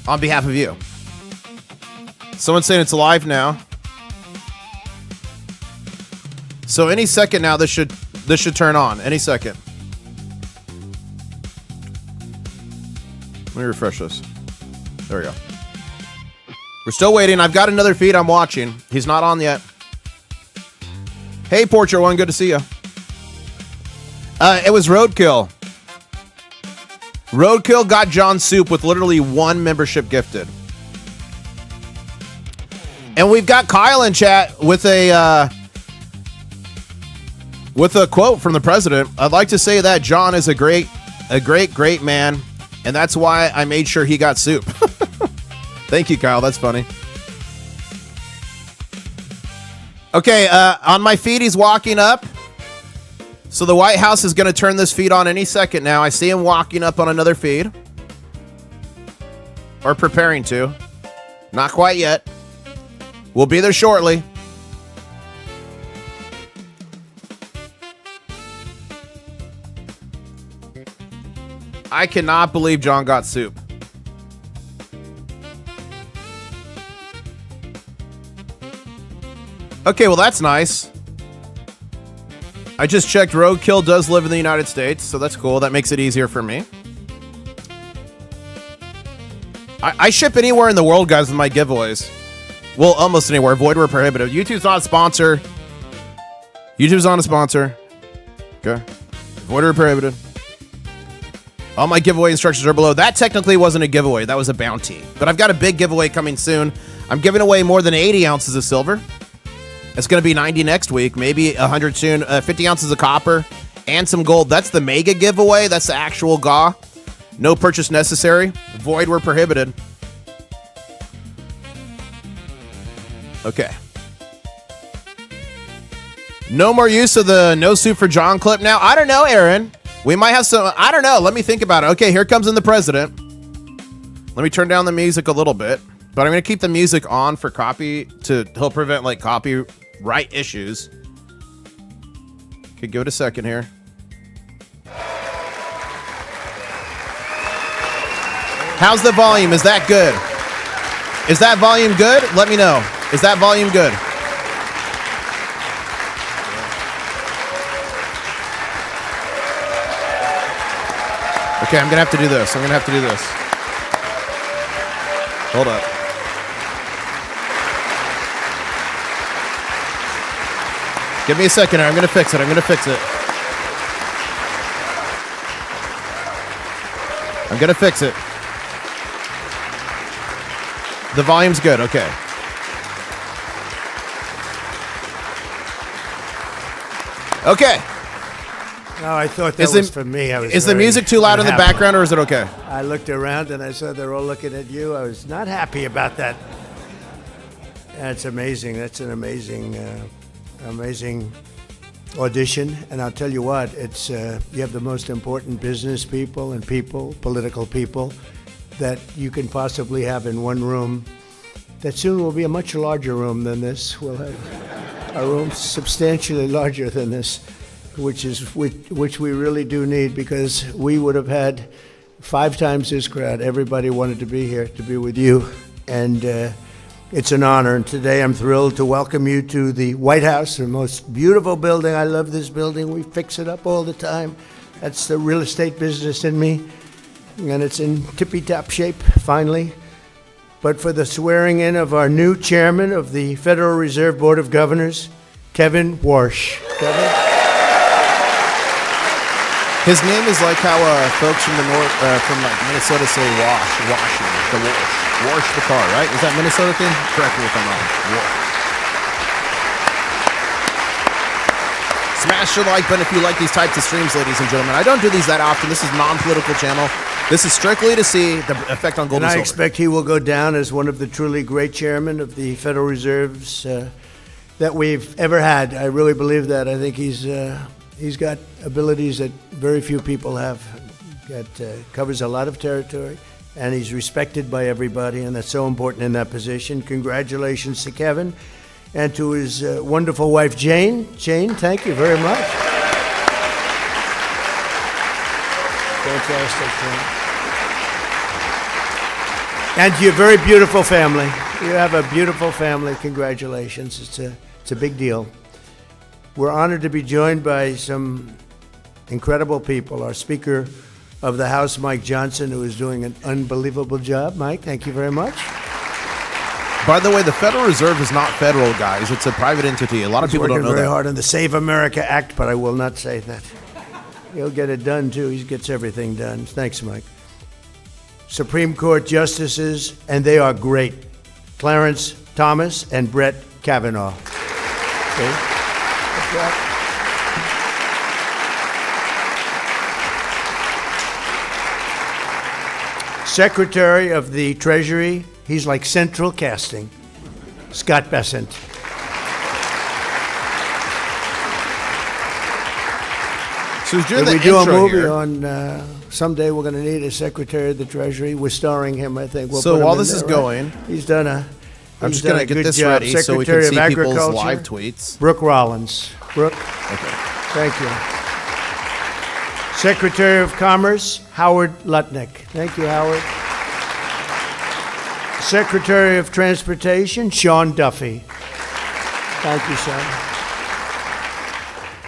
on behalf of you. Someone's saying it's live now. So any second now, this should turn on. Any second. Let me refresh this. There we go. We're still waiting. I've got another feed I'm watching. He's not on yet. Hey, Portrait One. Good to see you. It was Roadkill. Roadkill got John Soup with literally 1 membership gifted. And we've got Kyle in chat with a quote from the president. I'd like to say that John is a great man. And that's why I made sure he got soup. Thank you, Kyle. That's funny. Okay, on my feed, he's walking up. So the White House is going to turn this feed on any second now. I see him walking up on another feed. Or preparing to. Not quite yet. We'll be there shortly. I cannot believe John got soup. Okay, well, that's nice. I just checked. Roadkill does live in the United States, so that's cool. That makes it easier for me. I ship anywhere in the world, guys, with my giveaways. Well, almost anywhere. Void where prohibitive. YouTube's not a sponsor. YouTube's not a sponsor. Okay. Void where prohibitive. All my giveaway instructions are below. That technically wasn't a giveaway. That was a bounty. But I've got a big giveaway coming soon. I'm giving away more than 80 ounces of silver. It's going to be 90 next week. Maybe 100 soon. 50 ounces of copper and some gold. That's the mega giveaway. That's the actual GAW. No purchase necessary. Void where prohibited. Okay. No more use of the no soup for John clip now. I don't know, Aaron. We might have some. I don't know. Let me think about it. Okay, here comes in the president. Let me turn down the music a little bit. But I'm going to keep the music on for copy to help prevent like copyright issues. Okay, give it a second here. How's the volume? Is that good? Is that volume good? Let me know. Is that volume good? Okay, I'm going to have to do this. Hold up. Give me a second here. I'm going to fix it. The volume's good. Okay. Okay. No, I thought that was for me. Is the music too loud in the background, or is it okay? I looked around and I saw they're all looking at you. I was not happy about that. That's amazing. That's an amazing audition. And I'll tell you what, it's you have the most important business people and political people that you can possibly have in one room. That soon will be a much larger room than this. We'll have a room substantially larger than this. Which we really do need, because we would have had 5 times this crowd. Everybody wanted to be here, to be with you, and it's an honor. And today I'm thrilled to welcome you to the White House, the most beautiful building. I love this building. We fix it up all the time. That's the real estate business in me, and it's in tippy-top shape, finally. But for the swearing in of our new chairman of the Federal Reserve Board of Governors, Kevin Warsh. Kevin? His name is like how folks from the north, from like Minnesota say washing, the wash the car, right? Is that Minnesota thing? Correct me if I'm wrong. Wash. Smash the like button if you like these types of streams, ladies and gentlemen. I don't do these that often. This is non-political channel. This is strictly to see the effect on gold and silver. I expect he will go down as one of the truly great chairmen of the Federal Reserves that we've ever had. I really believe that. I think he's got abilities that very few people have. Covers a lot of territory, and he's respected by everybody, and that's so important in that position. Congratulations to Kevin and to his wonderful wife, Jane. Jane, thank you very much. Fantastic. And to your very beautiful family. You have a beautiful family. Congratulations. It's a big deal. We're honored to be joined by some incredible people. Our Speaker of the House, Mike Johnson, who is doing an unbelievable job. Mike, thank you very much. By the way, the Federal Reserve is not federal, guys. It's a private entity. A lot of people don't know that. He's working very hard on the Save America Act, but I will not say that. He'll get it done, too. He gets everything done. Thanks, Mike. Supreme Court justices, and they are great. Clarence Thomas and Brett Kavanaugh. Okay. That's right. Secretary of the Treasury, he's like central casting, Scott Bessent. So he's doing If the we do a intro movie here. on someday, we're going to need a Secretary of the Treasury. We're starring him, I think. We'll So put him while in this there, is right? going, he's done a. I'm he's just done going a to get good this job. ready so we can Secretary see of people's Agriculture, live tweets. Brooke Rollins. Brooke, Okay. thank you. Secretary of Commerce, Howard Lutnick. Thank you, Howard. Secretary of Transportation, Sean Duffy. Thank you, Sean.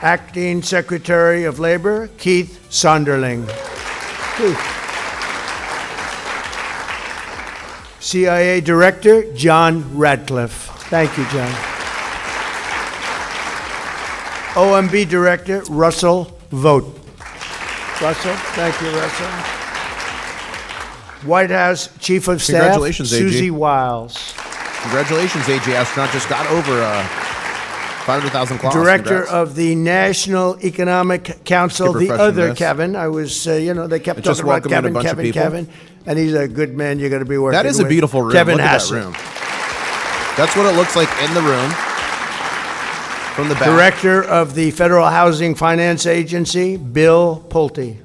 Acting Secretary of Labor, Keith Sonderling. Keith. CIA Director, John Radcliffe. Thank you, John. OMB Director, Russell Vogt. Russell, thank you, Russell. White House Chief of Staff, Congratulations, AG. Susie Wiles. Congratulations, AG Astronaut. Just got over 500,000 claws. Director Congrats. of the National Economic Council, Skip the other refreshing this. Kevin. I was, they kept It just talking about welcomed in a Kevin, bunch of Kevin, people. Kevin. And he's a good man you're going to be working with. That is a beautiful room. Kevin Look at Hassett. that room. That's what it looks like in the room. From the back. Director of the Federal Housing Finance Agency, Bill Pulte.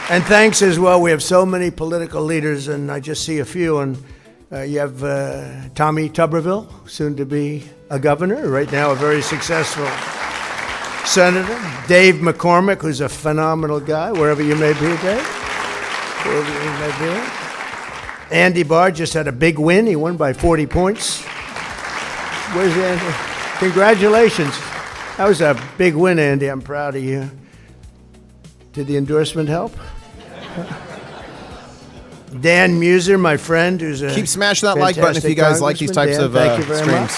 And thanks as well. We have so many political leaders, and I just see a few. And you have Tommy Tuberville, soon to be a governor, right now a very successful senator. Dave McCormick, who's a phenomenal guy, wherever you may be, Dave. Wherever you may be. Andy Barr just had a big win. He won by 40 points. Where's Andy? Congratulations. That was a big win, Andy. I'm proud of you. Did the endorsement help? Dan Muser, my friend, who's a Keep smashing that like button if you guys like these types of thank you very streams. much.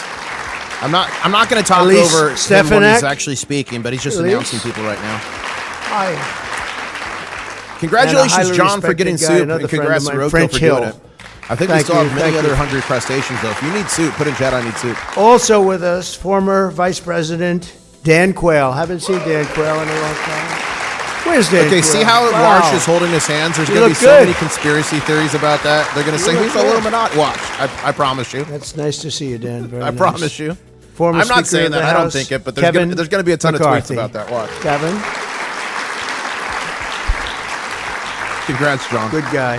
I'm not going to talk Elise over him when Stefanik. he's actually speaking, but he's just Elise. announcing people right now. Hi. Congratulations, And a highly John, for getting respected guy, soup, another and friend congrats of to mine, Roadkill French for doing Hill. it. I think Thank we still you, have many thank other you. hungry crustaceans, though. If you need soup, put in chat, I need soup. Also with us, former Vice President Dan Quayle. Haven't seen Dan Quayle in a long time. Where's Dan Okay, Quayle? see how Wow. Warsh is holding his hands? There's You going to be look so good. many conspiracy theories about that. They're going to say, look who's good. Illuminati? Watch. I promise you. That's nice to see you, Dan. Very I nice. promise you. Former I'm not Speaker saying of the that. I don't House, think it, but there's Kevin going to be a ton McCarthy. of tweets about that. Watch. Kevin, Congrats, John. good guy.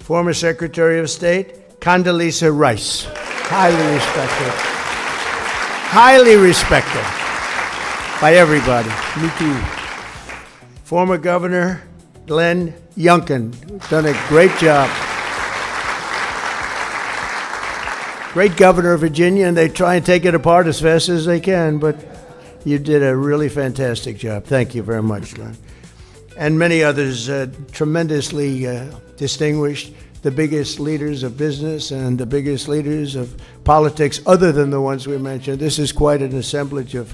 Former Secretary of State, Condoleezza Rice. Highly respected. Highly respected by everybody. Me too. Former Governor Glenn Youngkin. Done a great job. Great governor of Virginia, and they try and take it apart as fast as they can, but you did a really fantastic job. Thank you very much, Glenn. And many others, tremendously distinguished, the biggest leaders of business and the biggest leaders of politics, other than the ones we mentioned. This is quite an assemblage of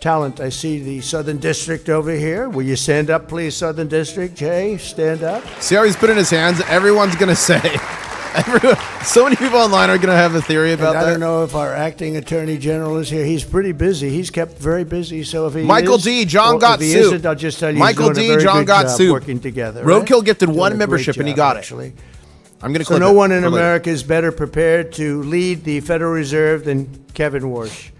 talent. I see the Southern District over here. Will you stand up, please, Southern District? Jay, stand up. See how he's putting his hands? Everyone's going to say. So many people online are going to have a theory about And I that. don't know if our acting attorney general is here. He's pretty busy. He's kept very busy. So if he Michael is, D, John or got if he soup. isn't, I'll just tell you, Michael he's doing D, a very John good got job soup. working together. Roadkill right? gifted Doing one a great membership, and he job, got it. actually. I'm going to So clip no it one in for later. America is better prepared to lead the Federal Reserve than Kevin Warsh.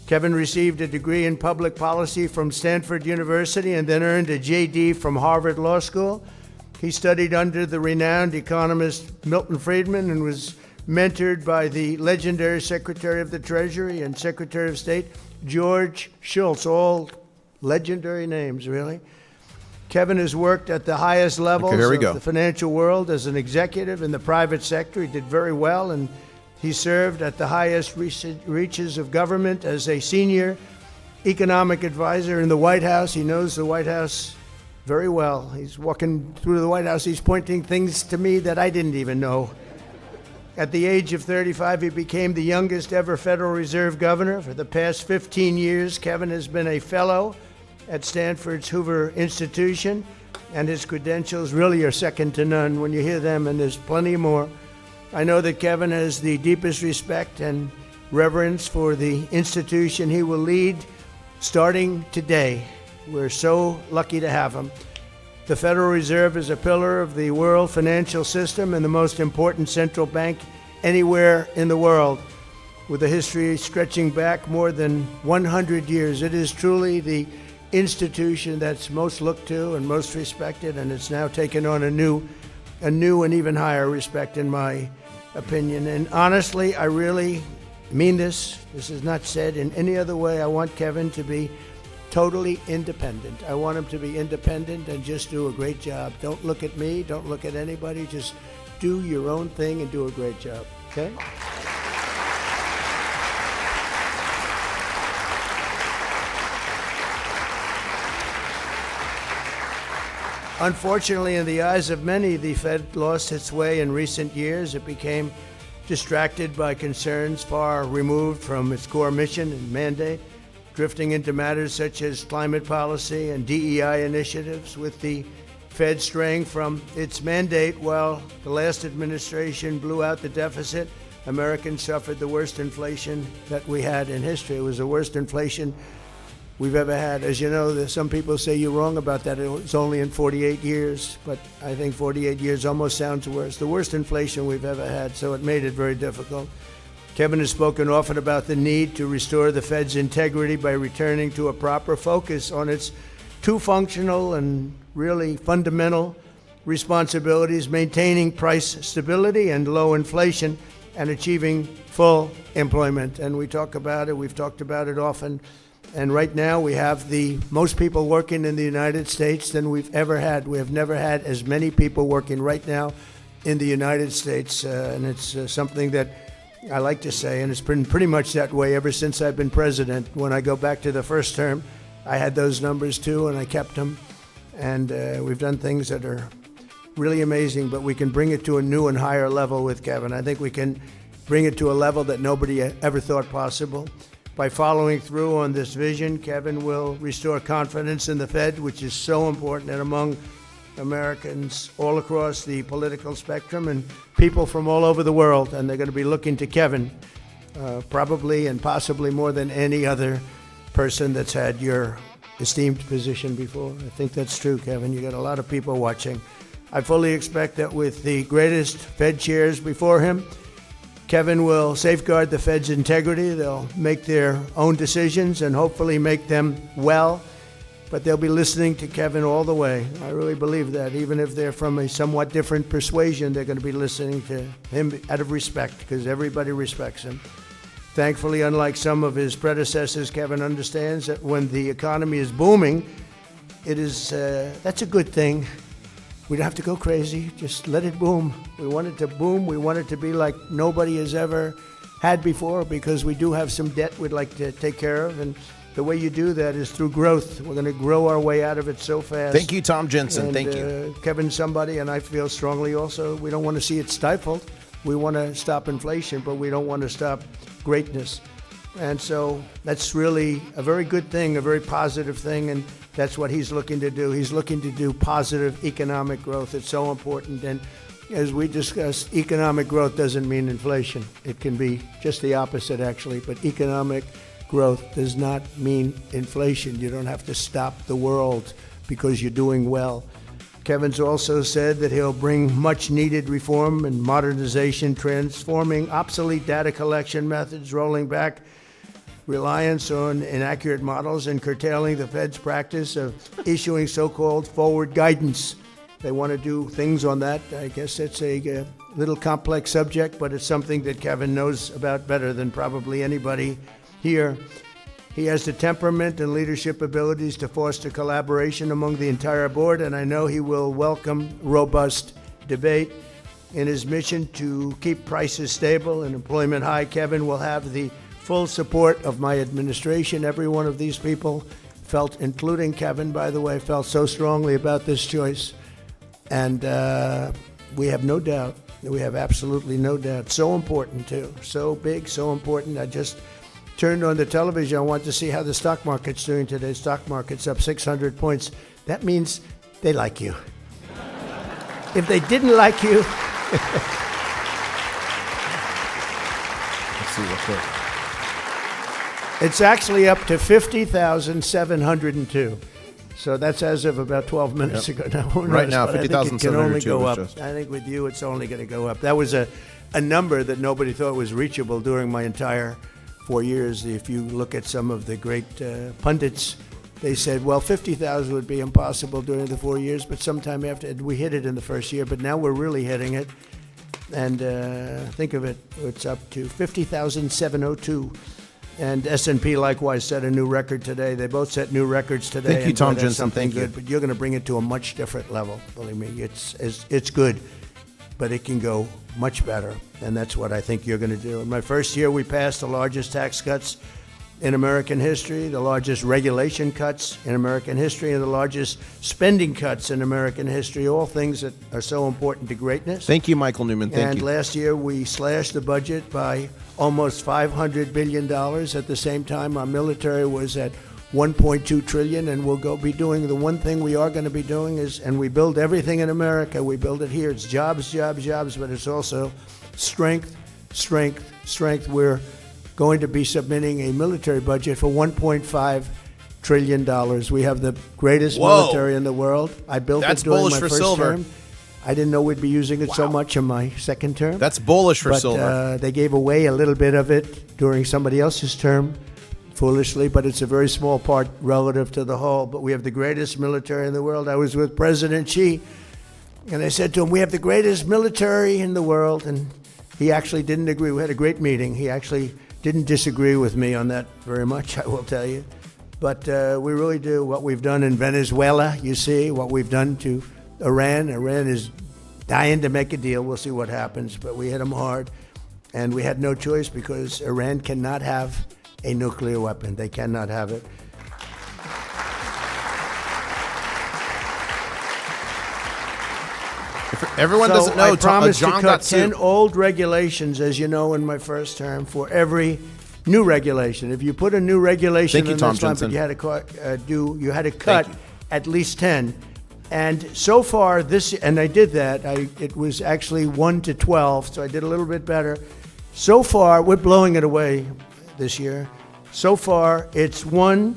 Kevin received a degree in public policy from Stanford University and then earned a JD from Harvard Law School. He studied under the renowned economist Milton Friedman and was mentored by the legendary Secretary of the Treasury and Secretary of State George Shultz, all legendary names, really. Kevin has worked at the highest levels here we of go. the financial world as an executive in the private sector. He did very well, and he served at the highest reaches of government as a senior economic advisor in the White House. He knows the White House very well. He's walking through the White House. He's pointing things to me that I didn't even know. At the age of 35, he became the youngest ever Federal Reserve governor. For the past 15 years, Kevin has been a fellow at Stanford's Hoover Institution, and his credentials really are second to none when you hear them, and there's plenty more. I know that Kevin has the deepest respect and reverence for the institution he will lead starting today. We're so lucky to have him. The Federal Reserve is a pillar of the world financial system and the most important central bank anywhere in the world. with a history stretching back more than 100 years. It is truly the institution that's most looked to and most respected, and it's now taken on a new and even higher respect, in my opinion. And honestly, I really mean this. This is not said in any other way. I want Kevin to be totally independent. I want him to be independent and just do a great job. Don't look at me. Don't look at anybody. Just do your own thing and do a great job. Okay? Unfortunately, in the eyes of many, the Fed lost its way in recent years. It became distracted by concerns far removed from its core mission and mandate, drifting into matters such as climate policy and DEI initiatives, with the Fed straying from its mandate. While the last administration blew out the deficit, Americans suffered the worst inflation that we had in history. It was the worst inflation we've ever had. As you know, some people say you're wrong about that. It was only in 48 years, but I think 48 years almost sounds worse. The worst inflation we've ever had, so it made it very difficult. Kevin has spoken often about the need to restore the Fed's integrity by returning to a proper focus on its two functional and really fundamental responsibilities: maintaining price stability and low inflation, and achieving full employment. And we talk about it, we've talked about it often. And right now we have the most people working in the United States than we've ever had. We have never had as many people working right now in the United States. And it's something that I like to say, and it's been pretty much that way ever since I've been president. When I go back to the first term, I had those numbers too, and I kept them. And we've done things that are really amazing, but we can bring it to a new and higher level with Kevin. I think we can bring it to a level that nobody ever thought possible. By following through on this vision, Kevin will restore confidence in the Fed, which is so important, and among Americans all across the political spectrum and people from all over the world. And they're going to be looking to Kevin, probably and possibly more than any other person that's had your esteemed position before. I think that's true, Kevin. You got a lot of people watching. I fully expect that with the greatest Fed chairs before him, Kevin will safeguard the Fed's integrity. They'll make their own decisions and hopefully make them well, but they'll be listening to Kevin all the way. I really believe that. Even if they're from a somewhat different persuasion, they're going to be listening to him out of respect, because everybody respects him. Thankfully, unlike some of his predecessors, Kevin understands that when the economy is booming, that's a good thing. We don't have to go crazy. Just let it boom. We want it to boom. We want it to be like nobody has ever had before, because we do have some debt we'd like to take care of. And the way you do that is through growth. We're going to grow our way out of it so fast. Thank you, Tom Jensen. And, thank you. Kevin's somebody, and I feel strongly also, we don't want to see it stifled. We want to stop inflation, but we don't want to stop greatness. And so that's really a very good thing, a very positive thing, and that's what he's looking to do. He's looking to do positive economic growth. It's so important. And as we discussed, economic growth doesn't mean inflation. It can be just the opposite, actually. But economic growth does not mean inflation. You don't have to stop the world because you're doing well. Kevin's also said that he'll bring much-needed reform and modernization, transforming obsolete data collection methods, rolling back reliance on inaccurate models, and curtailing the Fed's practice of issuing so-called forward guidance. They want to do things on that. I guess it's a little complex subject, but it's something that Kevin knows about better than probably anybody here. He has the temperament and leadership abilities to foster collaboration among the entire board, and I know he will welcome robust debate. In his mission to keep prices stable and employment high, Kevin will have the full support of my administration. Every one of these people felt, including Kevin, by the way, felt so strongly about this choice. And we have no doubt, we have absolutely no doubt. So important, too. So big, so important. I just turned on the television. I want to see how the stock market's doing today. Stock market's up 600 points. That means they like you. If they didn't like you... Let's see what's up. It's actually up to 50,702. So that's as of about 12 minutes ago. Now, who knows? Right now, But I think it can only 50,702 go was up. just. I think with you, it's only going to go up. That was a number that nobody thought was reachable during my entire 4 years. If you look at some of the great pundits, they said, well, 50,000 would be impossible during the 4 years, but sometime after, we hit it in the first year, but now we're really hitting it. And think of it, it's up to 50,702. And S&P likewise set a new record today. They both set new records today. Thank you, and Tom that's Jensen. something Thank you. good, but you're going to bring it to a much different level. Believe me, it's good, but it can go much better, and that's what I think you're going to do. In my first year, we passed the largest tax cuts in American history, the largest regulation cuts in American history, and the largest spending cuts in American history, all things that are so important to greatness. Thank you, Michael Newman. Thank And you. last year, we slashed the budget by almost $500 billion. At the same time, our military was at $1.2 trillion, and we'll be doing the one thing we are going to be doing is, and we build everything in America. We build it here. It's jobs, jobs, jobs, but it's also strength, strength, strength. We're going to be submitting a military budget for $1.5 trillion. We have the greatest Whoa. military in the world. I built That's it during bullish my for first silver. term. I didn't know we'd be using it so much in my second term. That's bullish for But silver. they gave away a little bit of it during somebody else's term, foolishly, but it's a very small part relative to the whole. But we have the greatest military in the world. I was with President Xi, and I said to him, we have the greatest military in the world, and he actually didn't agree. We had a great meeting. He actually didn't disagree with me on that very much, I will tell you. But we really do. What we've done in Venezuela, you see, what we've done to Iran. Iran is dying to make a deal. We'll see what happens, but we hit them hard. And we had no choice because Iran cannot have a nuclear weapon. They cannot have it. If everyone So doesn't know, I promised John to got cut 10 sued. old regulations, as you know, in my first term, for every new regulation. If you put a new regulation Thank you, in, Tom that's fine, Jensen. but you had to cut you. at least 10. And so far, and I did that. It was actually 1 to 12, so I did a little bit better. So far, we're blowing it away this year. So far, it's 1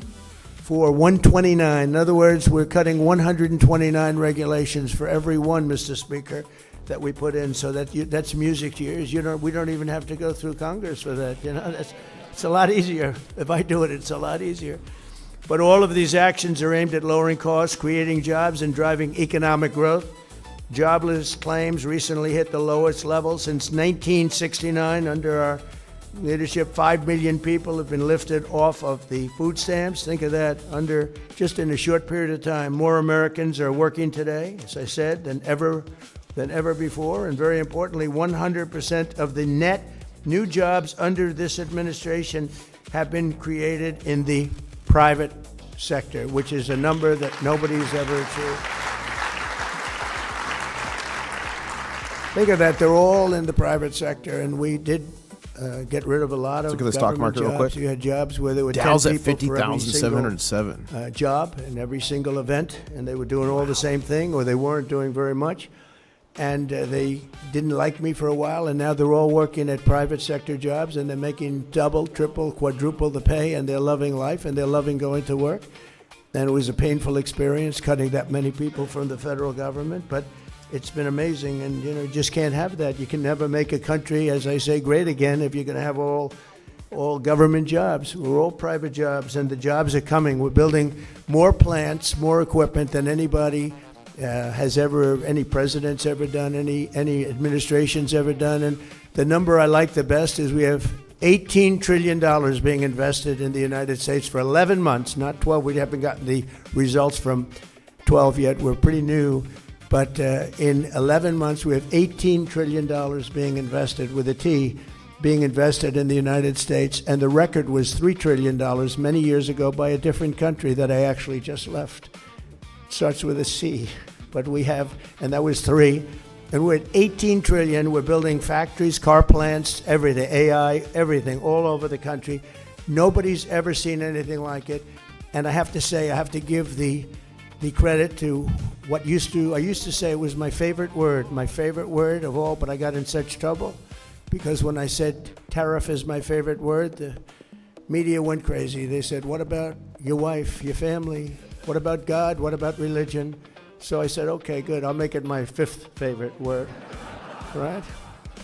for 129. In other words, we're cutting 129 regulations for every one, Mr. Speaker, that we put in. So that's music to your ears. We don't even have to go through Congress for that. It's a lot easier. If I do it, it's a lot easier. But all of these actions are aimed at lowering costs, creating jobs, and driving economic growth. Jobless claims recently hit the lowest level since 1969. Under our leadership, 5 million people have been lifted off of the food stamps. Think of that, just in a short period of time. More Americans are working today, as I said, than ever before. And very importantly, 100% of the net new jobs under this administration have been created in the private sector, which is a number that nobody's ever achieved. Think of that, they're all in the private sector, and we did get rid of a lot of Look at the stock government market real jobs. quick. You had jobs where there were 10 Dow's at people for every single 50,707. job in every single event, and they were doing all the same thing, or they weren't doing very much. And they didn't like me for a while, and now they're all working at private sector jobs, and they're making double, triple, quadruple the pay, and they're loving life, and they're loving going to work. And it was a painful experience cutting that many people from the federal government, but it's been amazing, and you just can't have that. You can never make a country, as I say, great again if you're going to have all government jobs. We're all private jobs, and the jobs are coming. We're building more plants, more equipment than anybody any president's ever done, any administration's ever done. And the number I like the best is we have $18 trillion being invested in the United States for 11 months, not 12. We haven't gotten the results from 12 yet. We're pretty new. But in 11 months, we have $18 trillion being invested, with a T, being invested in the United States. And the record was $3 trillion many years ago by a different country that I actually just left. It starts with a C, but we have, and that was 3. And we're at 18 trillion. We're building factories, car plants, everything, AI, everything, all over the country. Nobody's ever seen anything like it. And I have to say, I have to give the credit to what I used to say it was my favorite word of all, but I got in such trouble because when I said tariff is my favorite word, the media went crazy. They said, what about your wife, your family? What about God? What about religion? So I said, okay, good. I'll make it my 5th favorite word, right?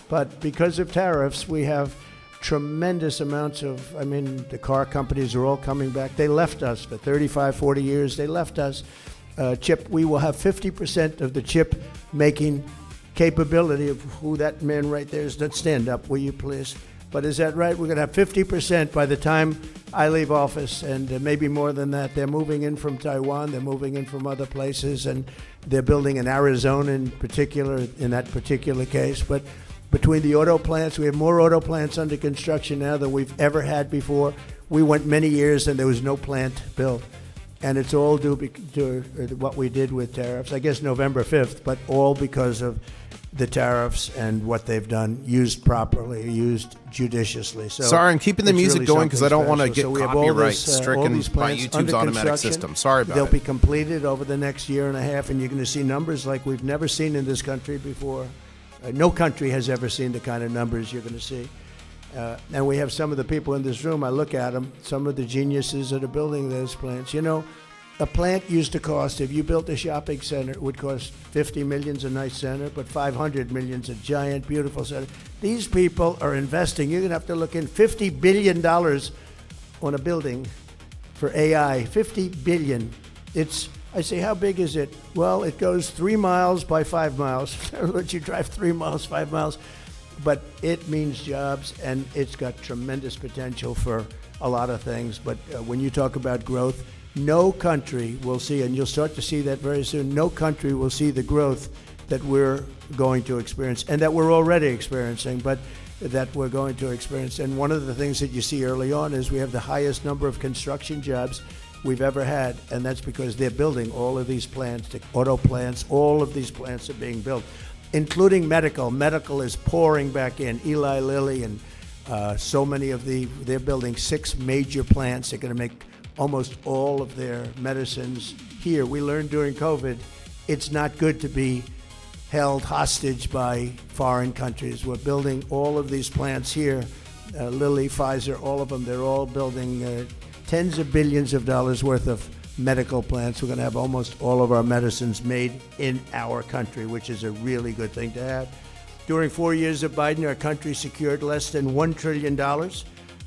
But because of tariffs, we have tremendous amounts of, the car companies are all coming back. They left us for 35, 40 years. They left us. Chip, we will have 50% of the chip making capability of who that man right there is. Let's stand up, will you please? But is that right? We're going to have 50% by the time I leave office, and maybe more than that. They're moving in from Taiwan. They're moving in from other places, and they're building in Arizona in particular, in that particular case. But between the auto plants, we have more auto plants under construction now than we've ever had before. We went many years and there was no plant built. And it's all due to what we did with tariffs, I guess November 5th, but all because of the tariffs and what they've done, used properly, used judiciously. So sorry, I'm keeping the it's music really going because I don't want to special. get So we have all copyright this, all stricken these by plants YouTube's under automatic construction. system. Sorry about They'll it. be completed over the next year and a half, and you're going to see numbers like we've never seen in this country before. No country has ever seen the kind of numbers you're going to see. And we have some of the people in this room, I look at them, some of the geniuses that are building those plants. You know, a plant used to cost, if you built a shopping center, it would cost $50 million a nice center, but $500 million a giant, beautiful center. These people are investing. You're going to have to look in $50 billion on a building for AI. $50 billion. I say, how big is it? Well, it goes 3 miles by 5 miles. Let you drive 3 miles, 5 miles. But it means jobs, and it's got tremendous potential for a lot of things. But when you talk about growth, no country will see, and you'll start to see that very soon, no country will see the growth that we're going to experience, and that we're already experiencing, but that we're going to experience. And one of the things that you see early on is we have the highest number of construction jobs we've ever had, and that's because they're building all of these plants, the auto plants, all of these plants are being built, including medical. Medical is pouring back in. Eli Lilly and so many of they're building 6 major plants. They're going to make almost all of their medicines here. We learned during COVID, it's not good to be held hostage by foreign countries. We're building all of these plants here. Lilly, Pfizer, all of them, they're all building tens of billions of dollars worth of medical plants. We're going to have almost all of our medicines made in our country, which is a really good thing to have. During 4 years of Biden, our country secured less than $1 trillion.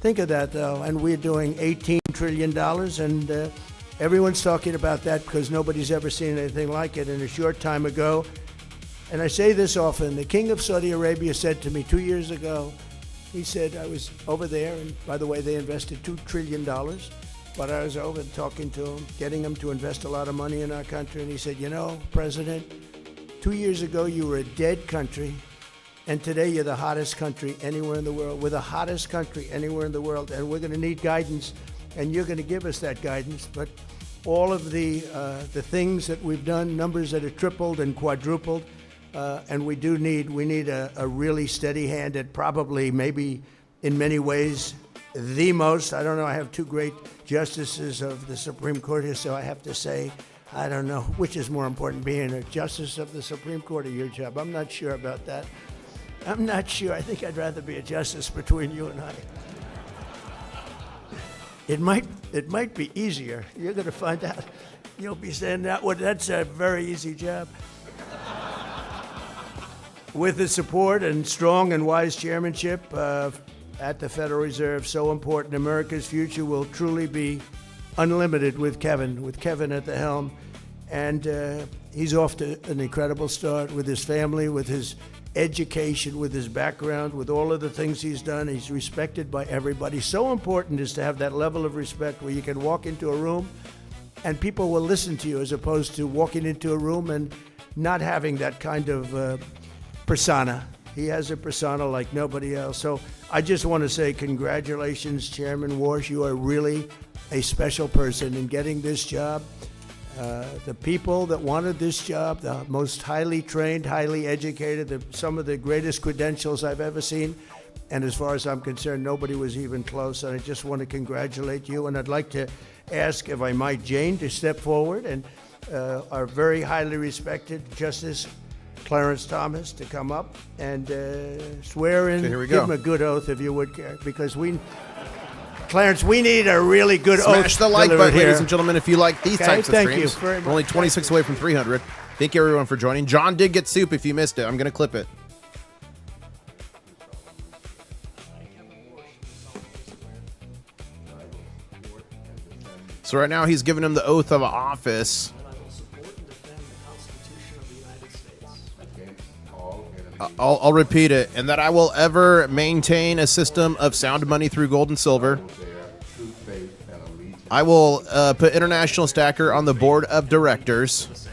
Think of that, though, and we're doing $18 trillion, and everyone's talking about that because nobody's ever seen anything like it. And a short time ago, and I say this often, the King of Saudi Arabia said to me 2 years ago, he said, I was over there, and by the way, they invested $2 trillion, but I was over talking to him, getting him to invest a lot of money in our country, and he said, you know, President, 2 years ago you were a dead country, and today you're the hottest country anywhere in the world. We're the hottest country anywhere in the world, and we're going to need guidance, and you're going to give us that guidance. But all of the things that we've done, numbers that have tripled and quadrupled, and we need a really steady hand at probably, maybe in many ways, the most. I don't know. I have 2 great justices of the Supreme Court here, so I have to say, I don't know which is more important, being a justice of the Supreme Court or your job. I'm not sure about that. I'm not sure. I think I'd rather be a justice between you and I. It might be easier. You're going to find out. You'll be saying that's a very easy job. With the support and strong and wise chairmanship at the Federal Reserve, so important, America's future will truly be unlimited with Kevin at the helm. And he's off to an incredible start with his family, with his education, with his background, with all of the things he's done. He's respected by everybody. So important is to have that level of respect where you can walk into a room and people will listen to you, as opposed to walking into a room and not having that kind of persona. He has a persona like nobody else. So I just want to say congratulations, Chairman Warsh. You are really a special person in getting this job. The people that wanted this job, the most highly trained, highly educated, some of the greatest credentials I've ever seen. And as far as I'm concerned, nobody was even close. And I just want to congratulate you. And I'd like to ask, if I might, Jane to step forward, and our very highly respected Justice Clarence Thomas to come up and swear in. Okay, here we Give go. him a good oath, if you would, because Clarence, we need a really good Smash oath the like delivered button, here. ladies and gentlemen, if you like these Okay, types of thank you streams. very We're only much. 26 away from 300. Thank you, everyone, for joining. John did get soup if you missed it. I'm going to clip it. So right now he's giving him the oath of office. I'll repeat it. And that I will ever maintain a system of sound money through gold and silver. I will put Intl-Stacker on the board of directors.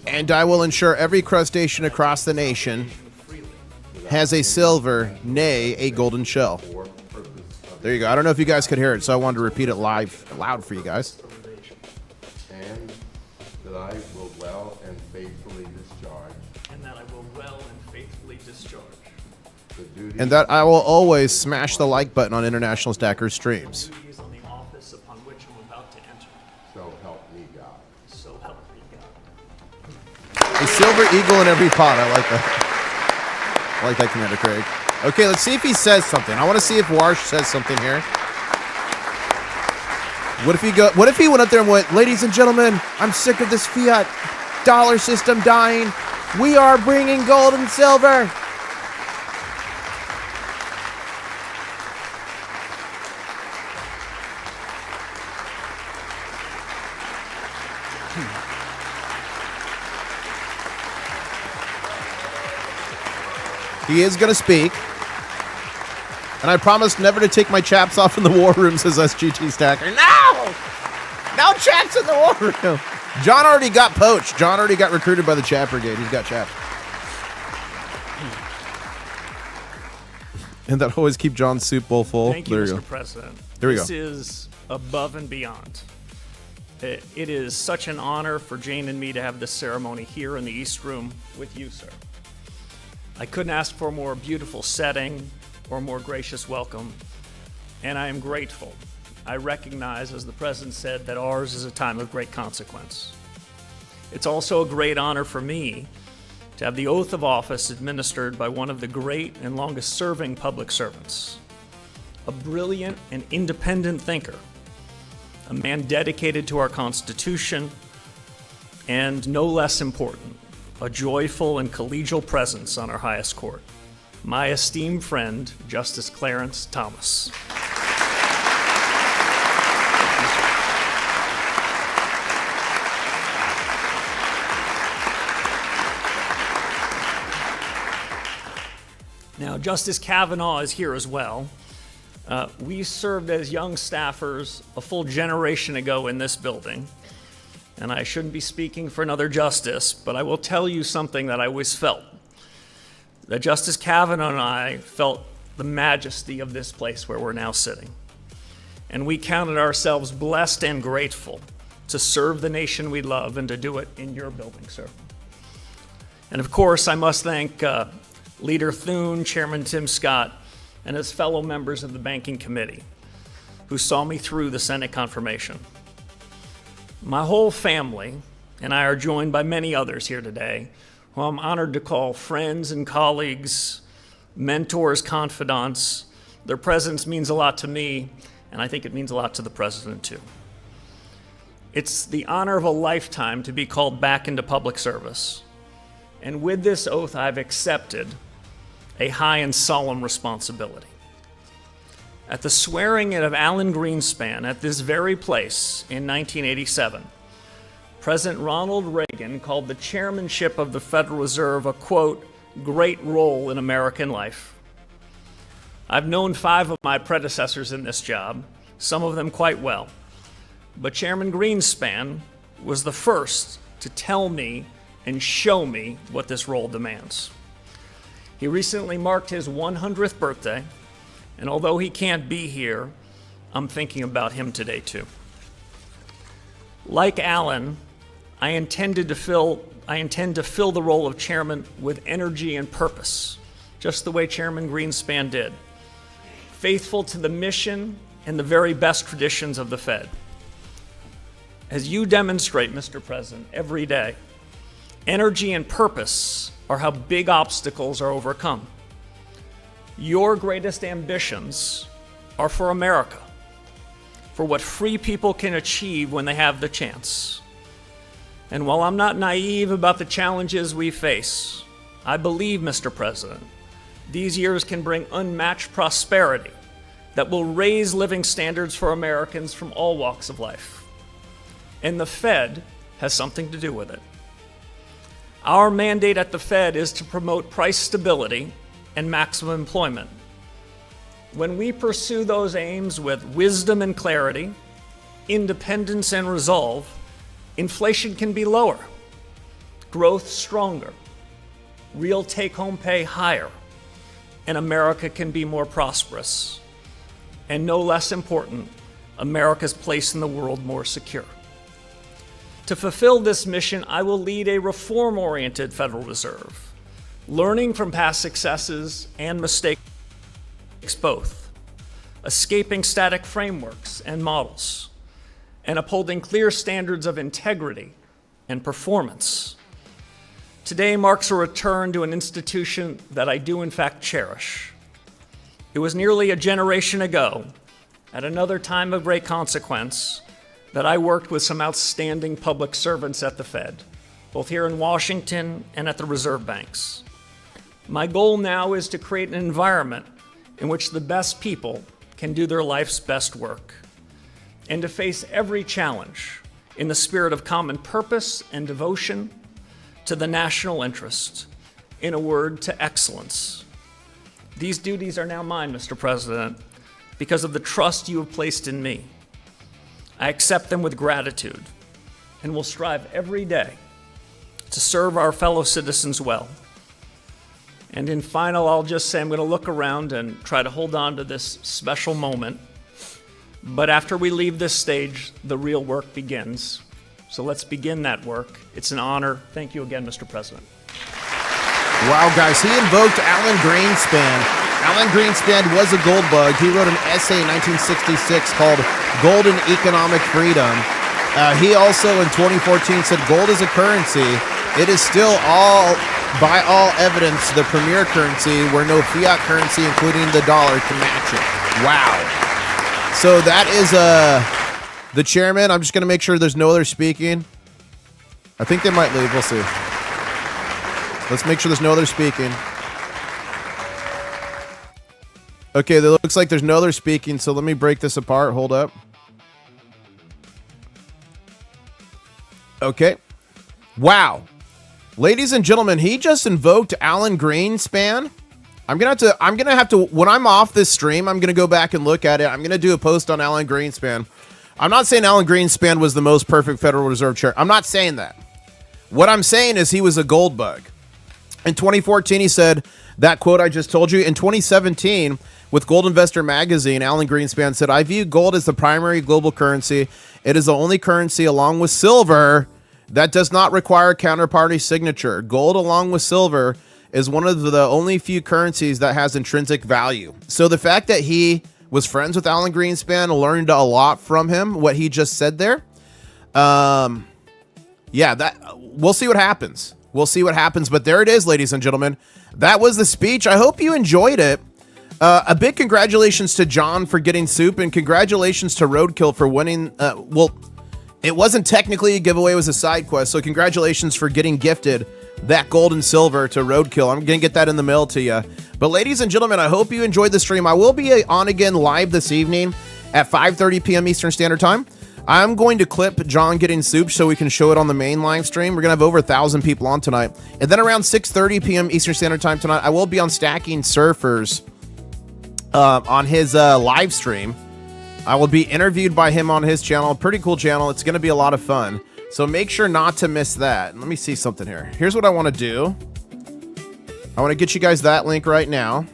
And I will ensure every crustacean across the nation has a silver, nay, a golden shell. There you go. I don't know if you guys could hear it, so I wanted to repeat it loud for you guys. And that I will well and faithfully discharge the duties And that I will always smash the like button on International Stacker streams. on the office upon which I'm about to enter. so help me God. So help me God. A silver eagle in every pot. I like that. I like that, Commander Craig. Okay, let's see if he says something. I want to see if Warsh says something here. What if he went up there and went, ladies and gentlemen, I'm sick of this fiat dollar system dying. We are bringing gold and silver. He is going to speak. And I promise never to take my chaps off in the war room, says SGT Stacker. No! No chaps in the war room. John already got poached. John already got recruited by the Chap Brigade. He's got chaps. And that always keep John's soup bowl full. Thank you, There Mr. go. President. There we This go. is above and beyond. It is such an honor for Jane and me to have this ceremony here in the East Room with you, sir. I couldn't ask for a more beautiful setting or a more gracious welcome, and I am grateful. I recognize, as the President said, that ours is a time of great consequence. It's also a great honor for me to have the oath of office administered by one of the great and longest-serving public servants, a brilliant and independent thinker, a man dedicated to our Constitution, and no less important, a joyful and collegial presence on our highest court, my esteemed friend, Justice Clarence Thomas. Now, Justice Kavanaugh is here as well. We served as young staffers a full generation ago in this building, and I shouldn't be speaking for another justice, but I will tell you something that I always felt. That Justice Kavanaugh and I felt the majesty of this place where we're now sitting. And we counted ourselves blessed and grateful to serve the nation we love and to do it in your building, sir. And of course, I must thank Leader Thune, Chairman Tim Scott, and his fellow members of the Banking Committee who saw me through the Senate confirmation. My whole family and I are joined by many others here today who I'm honored to call friends and colleagues, mentors, confidants. Their presence means a lot to me, and I think it means a lot to the President too. It's the honor of a lifetime to be called back into public service. And with this oath, I've accepted a high and solemn responsibility. At the swearing-in of Alan Greenspan at this very place in 1987, President Ronald Reagan called the chairmanship of the Federal Reserve a, quote, great role in American life. I've known 5 of my predecessors in this job, some of them quite well, but Chairman Greenspan was the first to tell me and show me what this role demands. He recently marked his 100th birthday, and although he can't be here, I'm thinking about him today too. Like Alan, I intend to fill the role of chairman with energy and purpose, just the way Chairman Greenspan did, faithful to the mission and the very best traditions of the Fed. As you demonstrate, Mr. President, every day, energy and purpose are how big obstacles are overcome. Your greatest ambitions are for America, for what free people can achieve when they have the chance. And while I'm not naive about the challenges we face, I believe, Mr. President, these years can bring unmatched prosperity that will raise living standards for Americans from all walks of life. And the Fed has something to do with it. Our mandate at the Fed is to promote price stability and maximum employment. When we pursue those aims with wisdom and clarity, independence and resolve, inflation can be lower, growth stronger, real take-home pay higher, and America can be more prosperous. And no less important, America's place in the world more secure. To fulfill this mission, I will lead a reform-oriented Federal Reserve, learning from past successes and mistakes both, escaping static frameworks and models, and upholding clear standards of integrity and performance. Today marks a return to an institution that I do in fact cherish. It was nearly a generation ago, at another time of great consequence, that I worked with some outstanding public servants at the Fed, both here in Washington and at the reserve banks. My goal now is to create an environment in which the best people can do their life's best work, and to face every challenge in the spirit of common purpose and devotion to the national interest, in a word, to excellence. These duties are now mine, Mr. President, because of the trust you have placed in me. I accept them with gratitude and will strive every day to serve our fellow citizens well. And in final, I'll just say I'm going to look around and try to hold on to this special moment. But after we leave this stage, the real work begins. So let's begin that work. It's an honor. Thank you again, Mr. President. Wow, guys, he invoked Alan Greenspan. Alan Greenspan was a gold bug. He wrote an essay in 1966 called Gold and Economic Freedom. He also in 2014 said gold is a currency. It is still by all evidence, the premier currency where no fiat currency, including the dollar, can match it. Wow. So that is the chairman. I'm just going to make sure there's no other speaking. I think they might leave. We'll see. Let's make sure there's no other speaking. Okay, it looks like there's no other speaking, so let me break this apart. Hold up. Okay. Wow. Ladies and gentlemen, he just invoked Alan Greenspan. I'm gonna have to when I'm off this stream, I'm gonna go back and look at it. I'm gonna do a post on Alan Greenspan. I'm not saying Alan Greenspan was the most perfect Federal Reserve chair. I'm not saying that. What I'm saying is he was a gold bug. In 2014, he said that quote I just told you. In 2017, with Gold Investor magazine, Alan Greenspan said, "I view gold as the primary global currency. It is the only currency, along with silver, that does not require counterparty signature. Gold, along with silver, is one of the only few currencies that has intrinsic value." So the fact that he was friends with Alan Greenspan, learned a lot from him, what he just said there. Yeah, that we'll see what happens. We'll see what happens. But there it is, ladies and gentlemen. That was the speech. I hope you enjoyed it. A big congratulations to John for getting soup, and congratulations to Roadkill for winning. Well, it wasn't technically a giveaway, it was a side quest. So congratulations for getting gifted that gold and silver to Roadkill. I'm going to get that in the mail to you. But ladies and gentlemen, I hope you enjoyed the stream. I will be on again live this evening at 5:30 p.m. Eastern Standard Time. I'm going to clip John getting soup so we can show it on the main live stream. We're going to have over 1,000 people on tonight. And then around 6:30 p.m. Eastern Standard Time tonight, I will be on Stacking Surfers on his live stream. I will be interviewed by him on his channel. Pretty cool channel. It's going to be a lot of fun. So make sure not to miss that. Let me see something here. Here's what I want to do. I want to get you guys that link right now.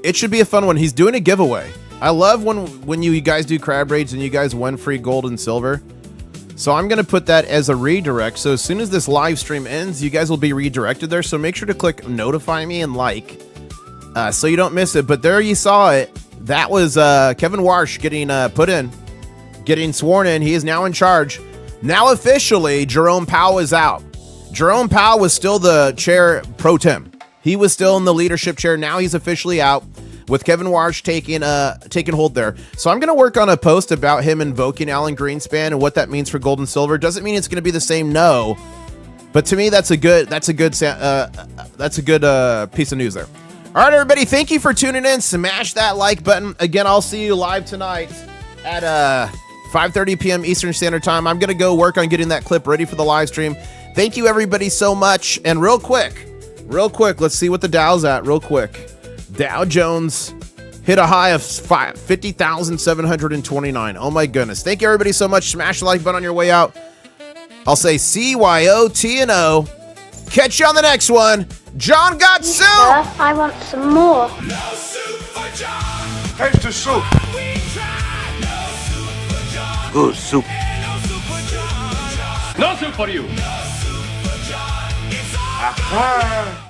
It should be a fun one. He's doing a giveaway. I love when you guys do crab raids and you guys win free gold and silver. So I'm going to put that as a redirect. So as soon as this live stream ends, you guys will be redirected there. So make sure to click notify me and like so you don't miss it. But there you saw it. That was Kevin Warsh getting put in, getting sworn in. He is now in charge. Now officially, Jerome Powell is out. Jerome Powell was still the chair pro tem. He was still in the leadership chair. Now he's officially out, with Kevin Warsh taking hold there. So I'm going to work on a post about him invoking Alan Greenspan and what that means for gold and silver. Doesn't mean it's going to be the same, no. But to me, that's a good piece of news there. All right, everybody, thank you for tuning in. Smash that like button. Again, I'll see you live tonight at 5:30 p.m. Eastern Standard Time. I'm going to go work on getting that clip ready for the live stream. Thank you, everybody, so much. And real quick, let's see what the Dow's at real quick. Dow Jones hit a high of 50,729. Oh, my goodness. Thank you, everybody, so much. Smash the like button on your way out. I'll say CYOTNO. Catch you on the next one. John got soup. I want some more. Here's the soup. Good soup. No soup for you. Aha.